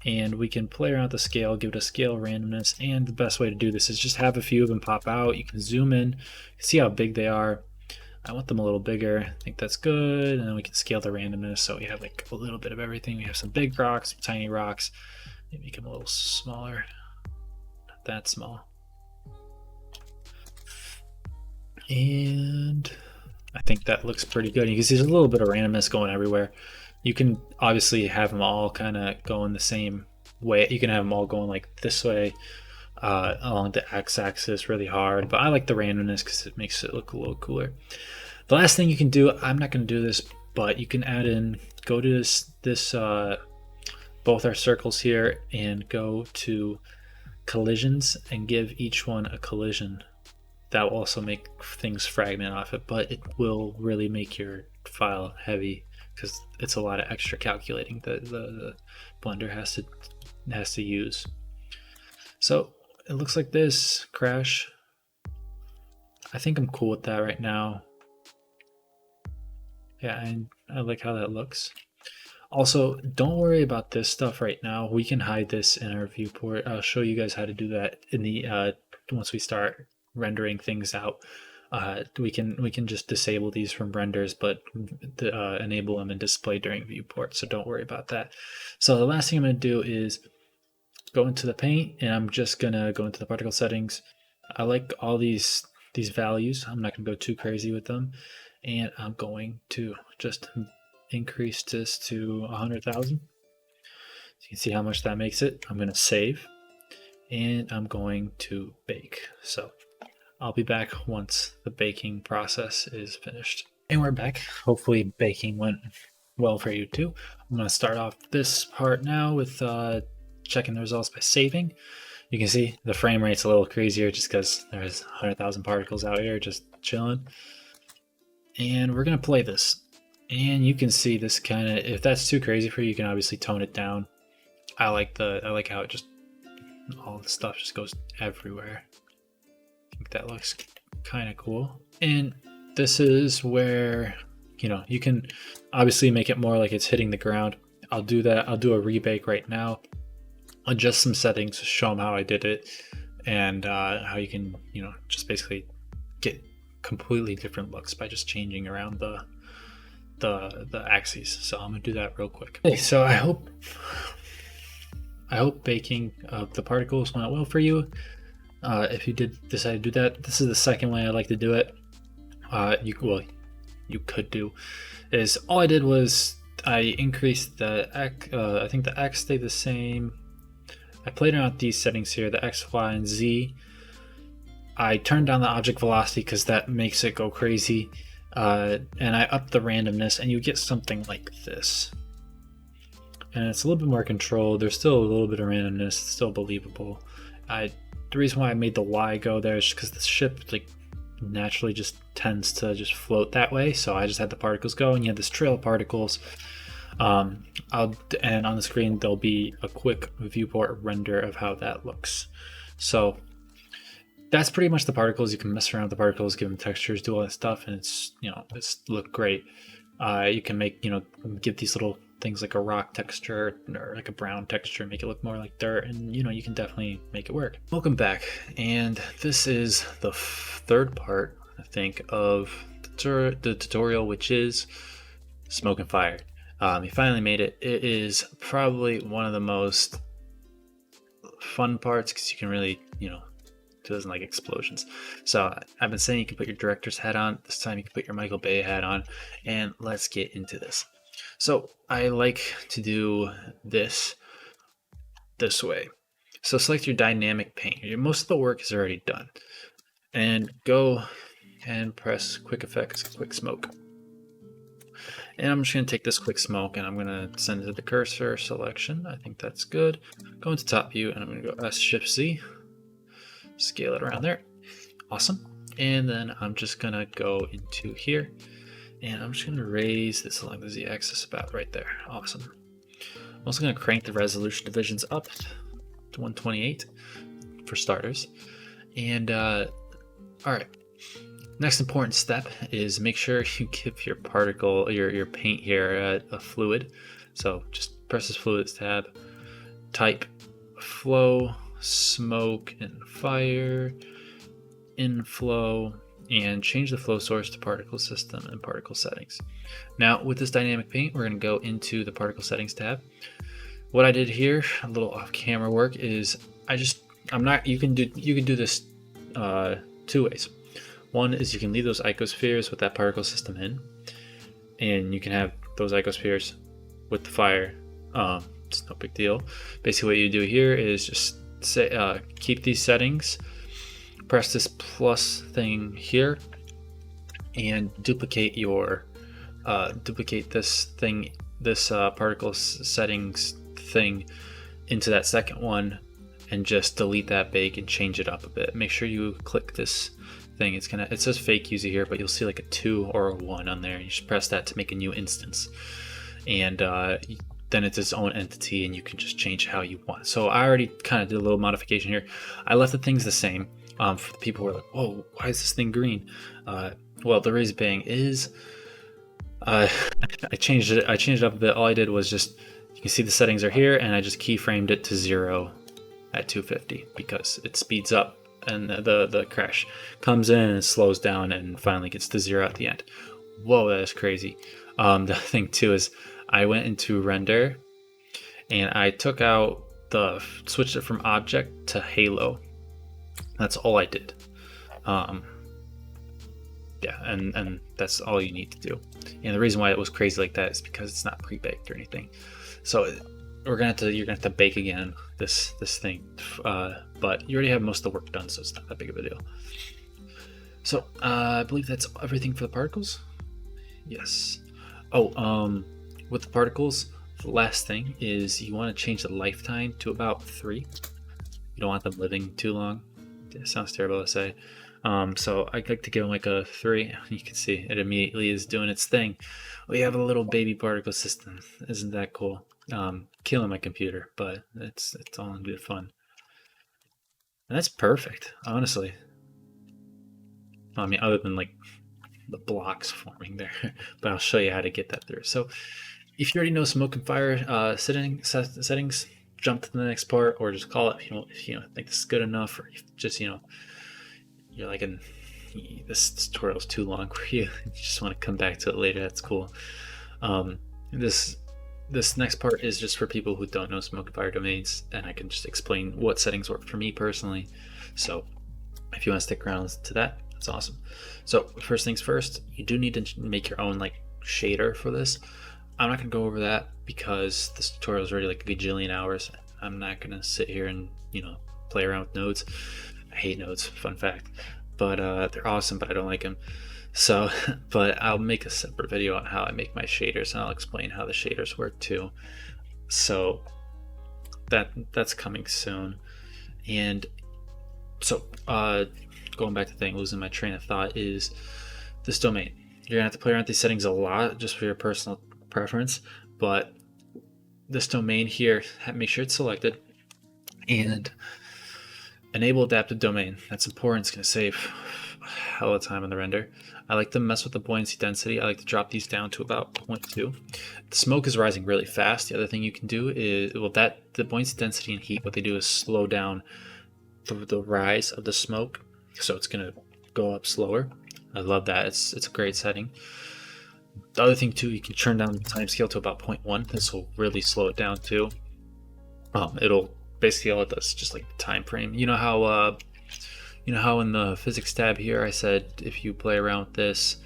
And we can play around with the scale, give it a scale randomness, and the best way to do this is just have a few of them pop out. You can zoom in, see how big they are. I want them a little bigger. I think that's good. And then we can scale the randomness, so we have like a little bit of everything. We have some big rocks, some tiny rocks. Maybe make them a little smaller. Not that small. And I think that looks pretty good. You can see there's a little bit of randomness going everywhere. You can obviously have them all kind of going the same way. You can have them all going like this way along the x-axis really hard, but I like the randomness because it makes it look a little cooler. The last thing you can do, I'm not going to do this, but you can add in, go to this both our circles here and go to collisions and give each one a collision. That will also make things fragment off it, but it will really make your file heavy because it's a lot of extra calculating that the Blender has to use. So it looks like this. Crash. I think I'm cool with that right now. Yeah, I like how that looks. Also, don't worry about this stuff right now. We can hide this in our viewport. I'll show you guys how to do that in the once we start rendering things out. We can just disable these from renders, but enable them in display during viewport. So don't worry about that. So the last thing I'm going to do is go into the paint, and I'm just going to go into the particle settings. I like all these values. I'm not going to go too crazy with them, and I'm going to just increase this to 100,000. You can see how much that makes it. I'm going to save, and I'm going to bake. So I'll be back once the baking process is finished. And we're back. Hopefully baking went well for you too. I'm going to start off this part now with checking the results by saving. You can see the frame rate's a little crazier just because there's 100,000 particles out here just chilling. And we're going to play this. And you can see this kind of, if that's too crazy for you, you can obviously tone it down. I like how it just, all the stuff just goes everywhere. I think that looks kind of cool. And this is where, you can obviously make it more like it's hitting the ground. I'll do that. I'll do a rebake right now. Adjust some settings to show them how I did it, and how you can, just basically get completely different looks by just changing around the axes. So I'm gonna do that real quick. Okay, so I hope baking of the particles went well for you. If you did decide to do that, this is the second way I like to do it. You could do is all I did was I increased the X. I think the X stayed the same. I played around with these settings here, the X, Y, and Z. I turned down the object velocity because that makes it go crazy. And I upped the randomness, and you get something like this. And it's a little bit more controlled. There's still a little bit of randomness. It's still believable. The reason why I made the Y go there is because the ship naturally just tends to just float that way. So I just had the particles go, and you have this trail of particles. And on the screen there'll be a quick viewport render of how that looks. So that's pretty much the particles. You can mess around with the particles, give them textures, do all that stuff, and it's look great. You can make give these little things like a rock texture or like a brown texture, make it look more like dirt, and you can definitely make it work. Welcome back, and this is the third part, I think, of the tutorial, which is smoke and fire. You finally made it. It is probably one of the most fun parts because you can really, it doesn't like explosions. So I've been saying you can put your director's hat on. This time you can put your Michael Bay hat on, and let's get into this. So I like to do this way. So select your dynamic paint. Most of the work is already done. And go and press quick effects, quick smoke. And I'm just going to take this quick smoke and I'm going to send it to the cursor selection. I think that's good. Go into top view and I'm going to go S-Shift-Z. Scale it around there. Awesome. And then I'm just going to go into here. And I'm just going to raise this along the Z-axis about right there. Awesome. I'm also going to crank the resolution divisions up to 128 for starters. And all right. Next important step is make sure you give your particle, your paint here a fluid. So just press this fluids tab, type flow, smoke and fire, inflow, and change the flow source to particle system and particle settings. Now with this dynamic paint, we're going to go into the particle settings tab. What I did here, a little off camera work, is you can do this two ways. One is you can leave those icospheres with that particle system in, and you can have those icospheres with the fire. It's no big deal. Basically what you do here is just say keep these settings, press this plus thing here, and duplicate your duplicate this thing, this particle settings thing into that second one, and just delete that bake and change it up a bit. Make sure you click this thing. It says fake user here, but you'll see like a 2 or a 1 on there. You should press that to make a new instance, and then it's its own entity, and you can just change how you want. So I already kind of did a little modification here. I left the things the same. For the people who are like, whoa, why is this thing green? Well, the reason being is I changed it up a bit. All I did was just, you can see the settings are here, and I just keyframed it to 0 at 250 because it speeds up, and the crash comes in and slows down and finally gets to 0 at the end. Whoa, that is crazy. The thing too is I went into render and I took out switched it from object to halo. That's all I did. Yeah, and that's all you need to do. And the reason why it was crazy like that is because it's not pre-baked or anything. So you're gonna have to bake again this thing, but you already have most of the work done, so it's not that big of a deal. So I believe that's everything for the particles. Yes. Oh, with the particles, the last thing is you want to change the lifetime to about 3. You don't want them living too long. It sounds terrible to say. So I like to give them like a 3. You can see it immediately is doing its thing. We have a little baby particle system. Isn't that cool? Killing my computer, but it's all in good fun. And that's perfect, honestly. I mean, other than like the blocks forming there, but I'll show you how to get that through. So if you already know smoke and fire settings, jump to the next part, or just call it if you don't think this is good enough, or just you're like this tutorial is too long for you. You just want to come back to it later. That's cool. This next part is just for people who don't know smoke and fire domains, and I can just explain what settings work for me personally. So if you want to stick around to that, that's awesome. So first things first, you do need to make your own like shader for this. I'm not gonna go over that because this tutorial is already like a gajillion hours. I'm not gonna sit here and play around with nodes. I hate nodes, fun fact, but they're awesome, but I don't like them. So, but I'll make a separate video on how I make my shaders, and I'll explain how the shaders work too. So that's coming soon. And so going back to the thing, losing my train of thought, is this domain. You're gonna have to play around with these settings a lot just for your personal preference, but this domain here, make sure it's selected and enable adaptive domain. That's important. It's going to save a hell of time on the render. I like to mess with the buoyancy density. I like to drop these down to about 0.2. The smoke is rising really fast. The other thing you can do is, the buoyancy density and heat, what they do is slow down the rise of the smoke, so it's going to go up slower. I love that. It's a great setting. The other thing too, you can turn down the time scale to about 0.1. This will really slow it down too. It'll basically, all it does is just like the time frame. You know how in the physics tab here I said if you play around with this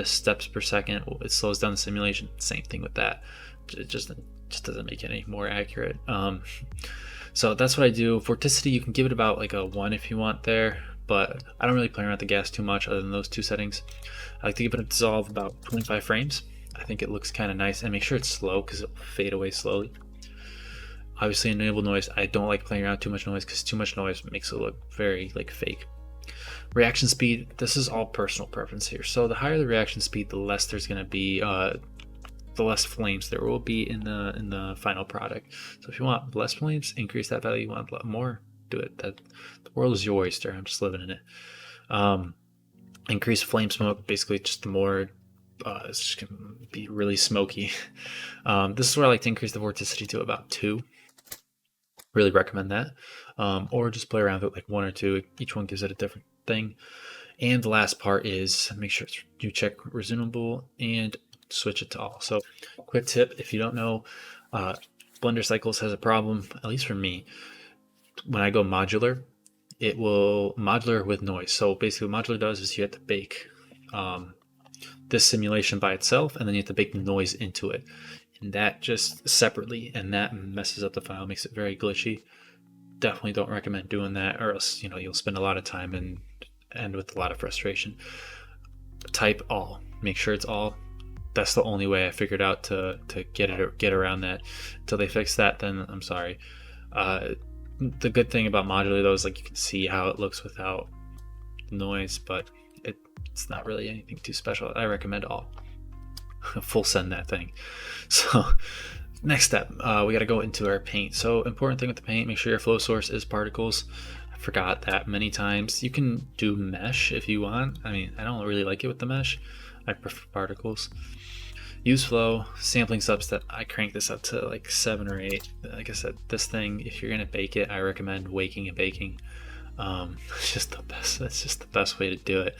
steps per second, it slows down the simulation. Same thing with that. It just doesn't make it any more accurate. So that's what I do. Vorticity, you can give it about like a 1 if you want there, but I don't really play around with the gas too much other than those 2 settings. I like to give it a dissolve about 25 frames. I think it looks kind of nice, and make sure it's slow because it'll fade away slowly. Obviously, enable noise. I don't like playing around too much noise because too much noise makes it look very like fake. Reaction speed. This is all personal preference here. So the higher the reaction speed, the less there's going to be, the less flames there will be in the final product. So if you want less flames, increase that value. You want a lot more, do it. The world is your oyster. I'm just living in it. Increase flame smoke, basically just the more it's just gonna be really smoky. This is where I like to increase the vorticity to about 2. Really recommend that. Or just play around with it like 1 or 2. Each one gives it a different thing. And the last part is make sure you check resumable and switch it to all. So quick tip, if you don't know, Blender Cycles has a problem, at least for me. When I go modular, it will modular with noise. So basically what modular does is you have to bake this simulation by itself, and then you have to bake the noise into it, and that just separately, and that messes up the file, makes it very glitchy. Definitely don't recommend doing that, or else you'll spend a lot of time and end with a lot of frustration. Type all, make sure it's all, that's the only way I figured out to get around that. Until they fix that, then I'm sorry. The good thing about modular though is like you can see how it looks without noise, but it's not really anything too special. I recommend all full send that thing. So next step, we got to go into our paint. So important thing with the paint, make sure your flow source is particles. I forgot that many times. You can do mesh if you want. I mean, I don't really like it with the mesh. I prefer particles. Use flow, sampling substep. I crank this up to like 7 or 8. Like I said, this thing, if you're gonna bake it, I recommend waking and baking. It's just the best. It's just the best way to do it,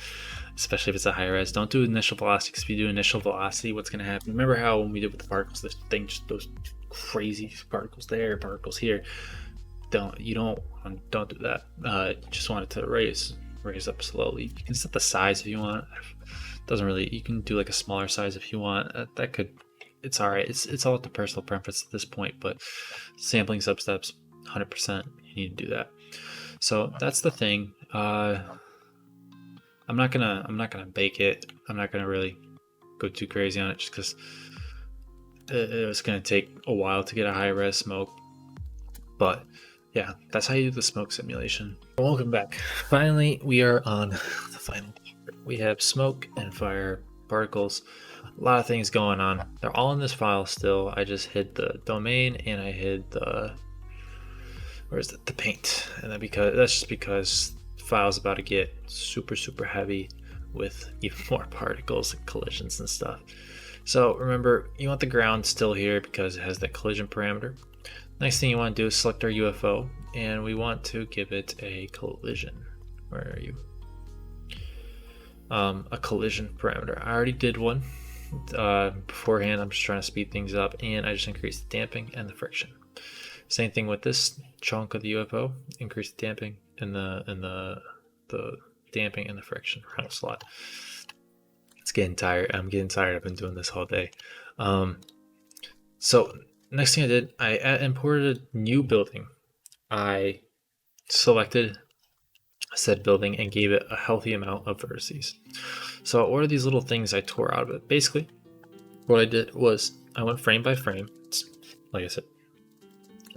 especially if it's a high res. Don't do initial velocity, because if you do initial velocity, what's gonna happen? Remember how when we did with the particles, this thing, just those crazy particles there, particles here. Don't do that. You just want it to raise up slowly. You can set the size if you want. Doesn't really, you can do like a smaller size if you want. That could, it's all right. It's all up to personal preference at this point, but sampling substeps, 100%, you need to do that. So that's the thing. I'm not gonna bake it. I'm not gonna really go too crazy on it, just because it was gonna take a while to get a high res smoke. But yeah, that's how you do the smoke simulation. Welcome back. Finally, we are on the final part. We have smoke and fire, particles, a lot of things going on. They're all in this file still. I just hid the domain and I hid the, the paint. And that's just because the file's about to get super heavy with even more particles and collisions and stuff. So remember, you want the ground still here because it has that collision parameter. Next thing you want to do is select our UFO, and we want to give it a collision. Where are you? A collision parameter. I already did one beforehand. I'm just trying to speed things up, and I just increased the damping and the friction. Same thing with this chunk of the UFO. Increase the damping and the damping and the friction around the slot. It's getting tired. I'm getting tired. I've been doing this all day. So next thing I did, I imported a new building. I selected said building and gave it a healthy amount of vertices. So what are these little things I tore out of it? Basically, what I did was I went frame by frame. Like I said,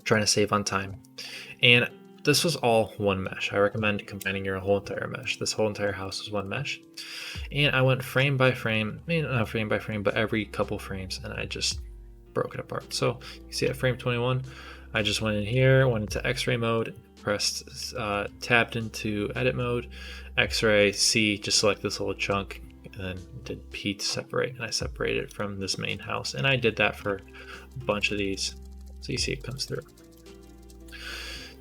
trying to save on time. And this was all one mesh. I recommend combining your whole entire mesh. This whole entire house was one mesh. And I went frame by frame, maybe not frame by frame, but every couple frames, and I just broke it apart. So you see at frame 21, I just went in here, went into X-ray mode, pressed, tabbed into edit mode, X-ray, C, just select this little chunk, and then did P to separate, and I separated it from this main house. And I did that for a bunch of these, so you see it comes through.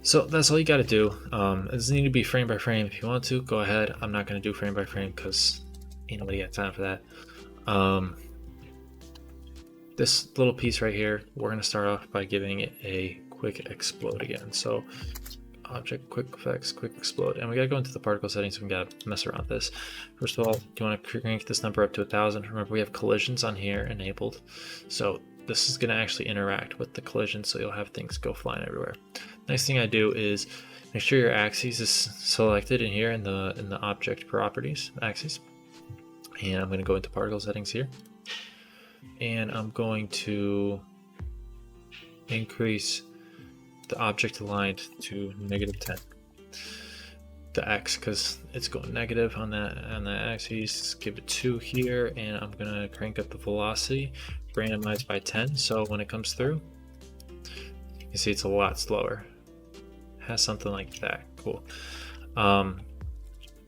So that's all you got to do. It doesn't need to be frame by frame. If you want to, go ahead. I'm not going to do frame by frame because ain't nobody got time for that. This little piece right here, we're going to start off by giving it a quick explode again. So object, quick effects, quick explode. And we got to go into the particle settings, so we got to mess around with this. First of all, you want to crank this number up to 1000. Remember, we have collisions on here enabled. So this is going to actually interact with the collision, so you'll have things go flying everywhere. Next thing I do is make sure your axis is selected in here in the object properties axis. And I'm going to go into particle settings here. And I'm going to increase the object aligned to -10. The X, because it's going negative on that axis. Give it 2 here, and I'm gonna crank up the velocity, randomized by 10. So when it comes through, you can see it's a lot slower. It has something like that. Cool.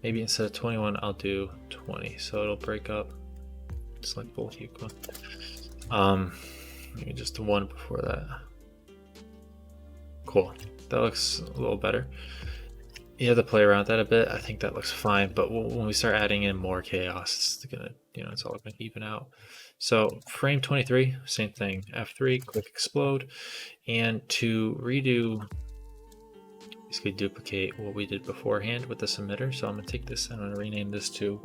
Maybe instead of 21, I'll do 20, so it'll break up. Select both equal. Maybe just 1 before that. Cool. That looks a little better. You have to play around with that a bit. I think that looks fine, but when we start adding in more chaos, it's gonna, it's all gonna even out. So frame 23, same thing. F3, quick explode, and to redo, basically duplicate what we did beforehand with this emitter. So I'm gonna take this and I'm gonna rename this to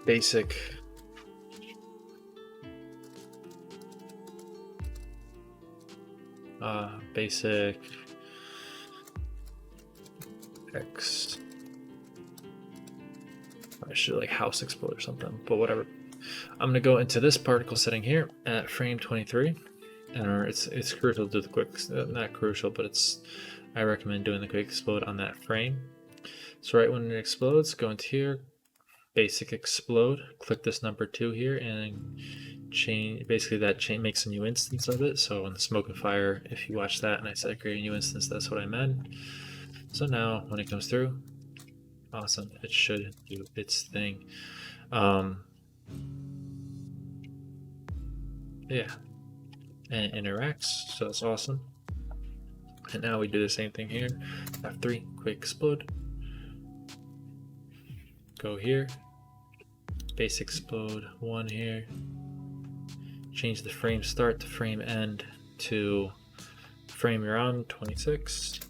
basic basic X. I should like house explode or something, but whatever. I'm gonna go into this particle setting here at frame 23. And it's crucial to do the quick, not crucial, but I recommend doing the quick explode on that frame. So right when it explodes, go into here, basic explode, click this number 2 here, and change. Basically, that makes a new instance of it. So in the smoke and fire, if you watch that and I said create a new instance, that's what I meant. So now when it comes through, awesome, it should do its thing. Yeah, and it interacts, so that's awesome. And now we do the same thing here. F3, quick explode. Go here, base explode 1 here. Change the frame start to frame end to frame you're on, 26.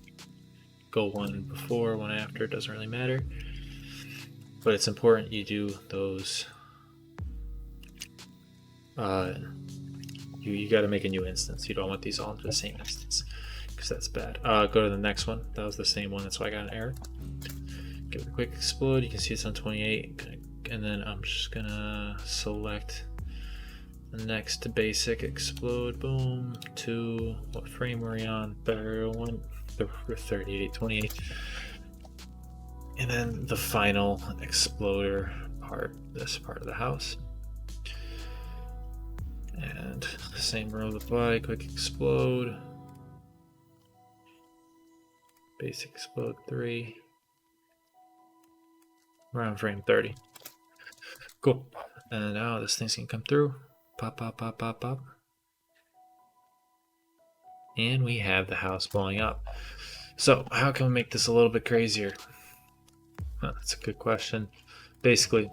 Go 1 before, 1 after, doesn't really matter. But it's important you do those. You got to make a new instance. You don't want these all into the same instance because that's bad. Go to the next one. That was the same one. That's why I got an error. Give it a quick explode. You can see it's on 28. And then I'm just going to select the next basic explode. Boom. To what frame are we on? 38, 28. And then the final exploder part, this part of the house. And same rules apply, quick explode, basic explode 3, around frame 30. Cool. And now this thing's gonna come through, pop, pop, pop, pop, pop. And we have the house blowing up. So how can we make this a little bit crazier? That's a good question. Basically,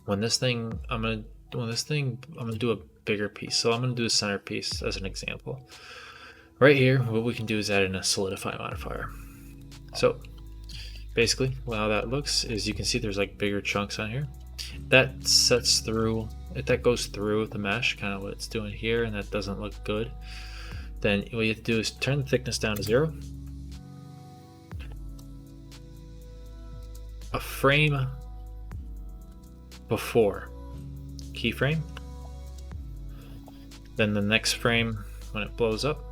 I'm gonna do a bigger piece. So I'm gonna do a centerpiece as an example. Right here, what we can do is add in a solidify modifier. So basically, how that looks is you can see there's like bigger chunks on here. That goes through the mesh, kind of what it's doing here, and that doesn't look good. Then what you have to do is turn the thickness down to 0. A frame before keyframe. Then the next frame, when it blows up,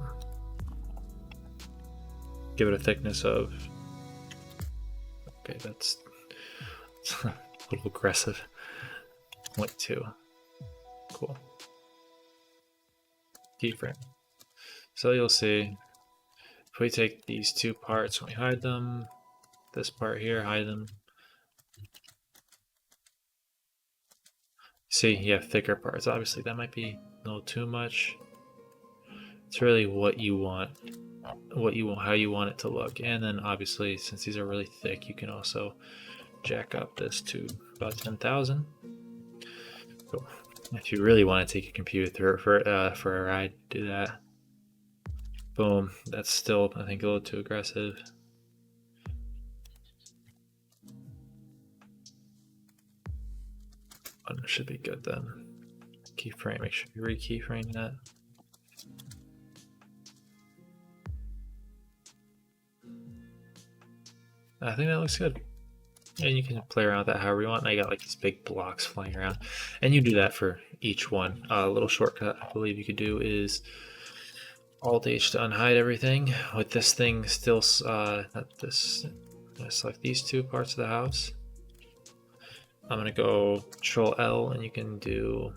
give it a thickness of, okay, that's a little aggressive, 0.2. Cool. Keyframe. So you'll see, if we take these two parts and we hide them, this part here, hide them. See, you have thicker parts. Obviously, that might be a little too much. It's really what you want, how you want it to look. And then obviously, since these are really thick, you can also jack up this to about 10,000. So if you really want to take your computer for a ride, do that. Boom. That's still, I think, a little too aggressive. Should be good then. Keyframe, make sure you re-keyframe that. I think that looks good. And you can play around with that however you want. And I got like these big blocks flying around. And you do that for each one. A little shortcut I believe you could do is Alt-H to unhide everything. With this thing still, not this, I select these two parts of the house. I'm gonna go Control-L and you can do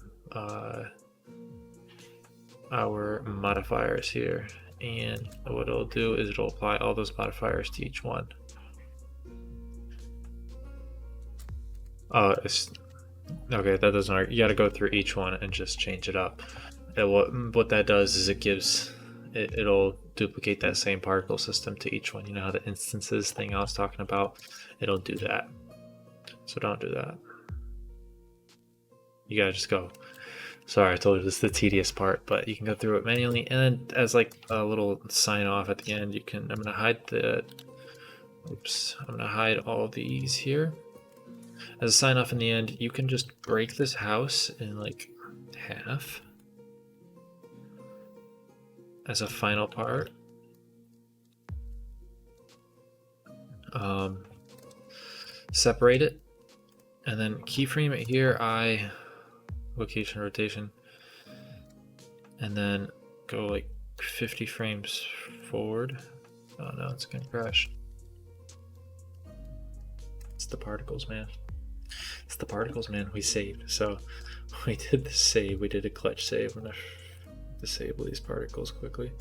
our modifiers here. And what it'll do is it'll apply all those modifiers to each one. Okay, that doesn't work. You gotta go through each one and just change it up. And what that does is it'll duplicate that same particle system to each one. You know how the instances thing I was talking about? It'll do that. So don't do that. You gotta just go. Sorry, I told you this is the tedious part, but you can go through it manually. And then as like a little sign off at the end, I'm gonna hide I'm gonna hide all these here. As a sign off in the end, you can just break this house in like half as a final part. Separate it and then keyframe it here. location rotation, and then go like 50 frames forward. Oh no, it's gonna crash. It's the particles, man. It's the particles, man. We saved. So we did the save. We did a clutch save. I'm gonna disable these particles quickly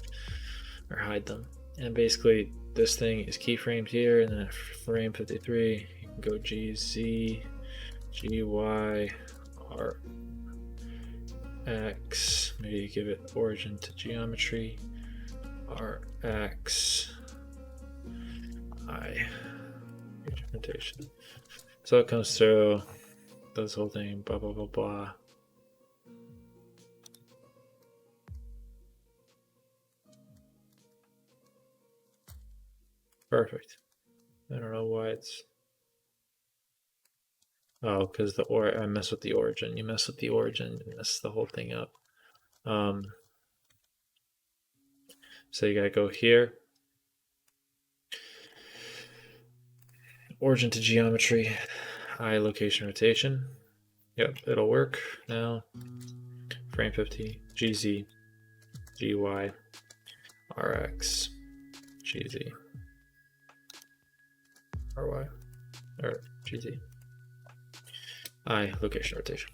or hide them. And basically, this thing is keyframed here, and then at frame 53, you can go GZ, GY, RX. Maybe give it origin to geometry. RX, I, instrumentation. So it comes through, does the whole thing, blah, blah, blah, blah. Perfect. I don't know why it's... Oh, because I mess with the origin. You mess with the origin, you mess the whole thing up. So you gotta go here. Origin to geometry. I location rotation. Yep, it'll work now. Frame 50. GZ. GY. RX. GZ. RY. Or GZ. I location rotation.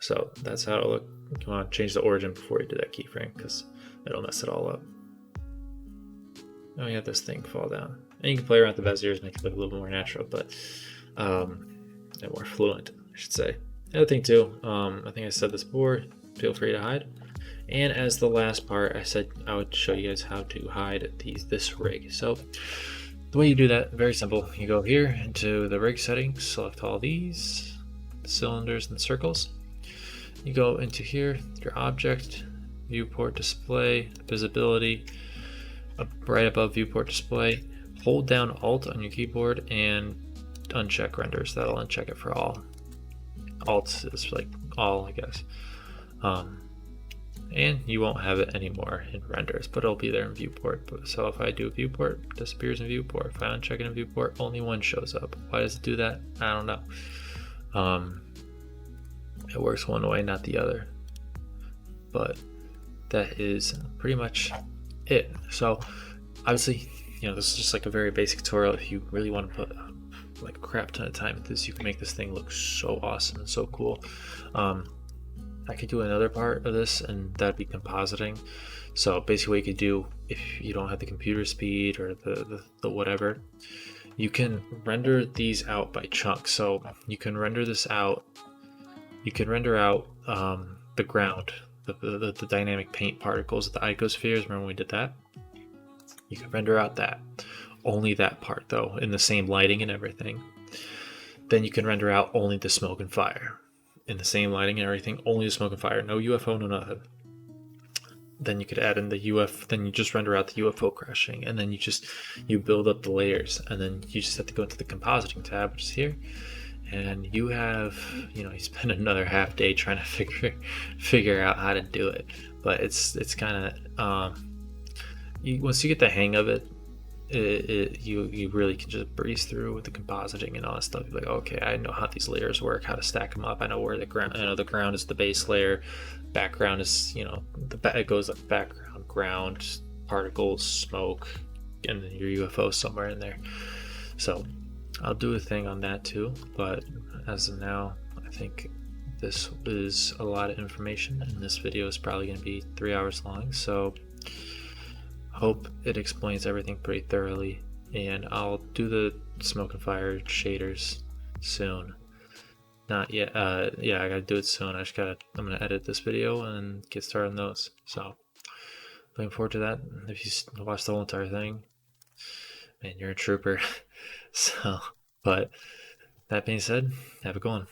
So that's how it'll look. Come on, change the origin before you do that keyframe because it'll mess it all up. Oh, you have this thing fall down. And you can play around with the Beziers, make it look a little more natural, but and more fluent, I should say. The other thing too, I think I said this before, feel free to hide. And as the last part, I said I would show you guys how to hide this rig. So the way you do that, very simple. You go here into the rig settings, select all these cylinders and circles. You go into here, your object, viewport display, visibility, right above viewport display. Hold down Alt on your keyboard and uncheck renders. That'll uncheck it for all. Alt is like all, I guess. And you won't have it anymore in renders, but it'll be there in viewport. So if I do viewport, it disappears in viewport. If I uncheck it in viewport, only one shows up. Why does it do that? I don't know. It works one way, not the other. But that is pretty much it. So obviously, this is just like a very basic tutorial. If you really want to put like a crap ton of time into this, you can make this thing look so awesome and so cool. I could do another part of this, and that'd be compositing. So basically what you could do, if you don't have the computer speed or the whatever, you can render these out by chunks. So you can render this out, you can render out the ground, the dynamic paint particles, the icospheres. Remember when we did that? You can render out that, only that part though, in the same lighting and everything. Then you can render out only the smoke and fire. In the same lighting and everything, only the smoke and fire, no UFO, no nothing. Then you could add in the UFO, then you just render out the UFO crashing, and then you build up the layers, and then you just have to go into the compositing tab, which is here, and you have, you spend another half day trying to figure out how to do it. But it's kind of once you get the hang of it, you really can just breeze through with the compositing and all that stuff. You're like, okay, I know how these layers work, how to stack them up. I know where the ground. I know the ground is the base layer. Background is, it goes like background, ground, particles, smoke, and then your UFO somewhere in there. So I'll do a thing on that too. But as of now, I think this is a lot of information, and this video is probably going to be 3 hours long. So hope it explains everything pretty thoroughly, and I'll do the smoke and fire shaders soon. Not yet. Yeah, I gotta do it soon. I'm gonna edit this video and get started on those. So looking forward to that. If you watched the whole entire thing, man, you're a trooper. So, but that being said, have a good one.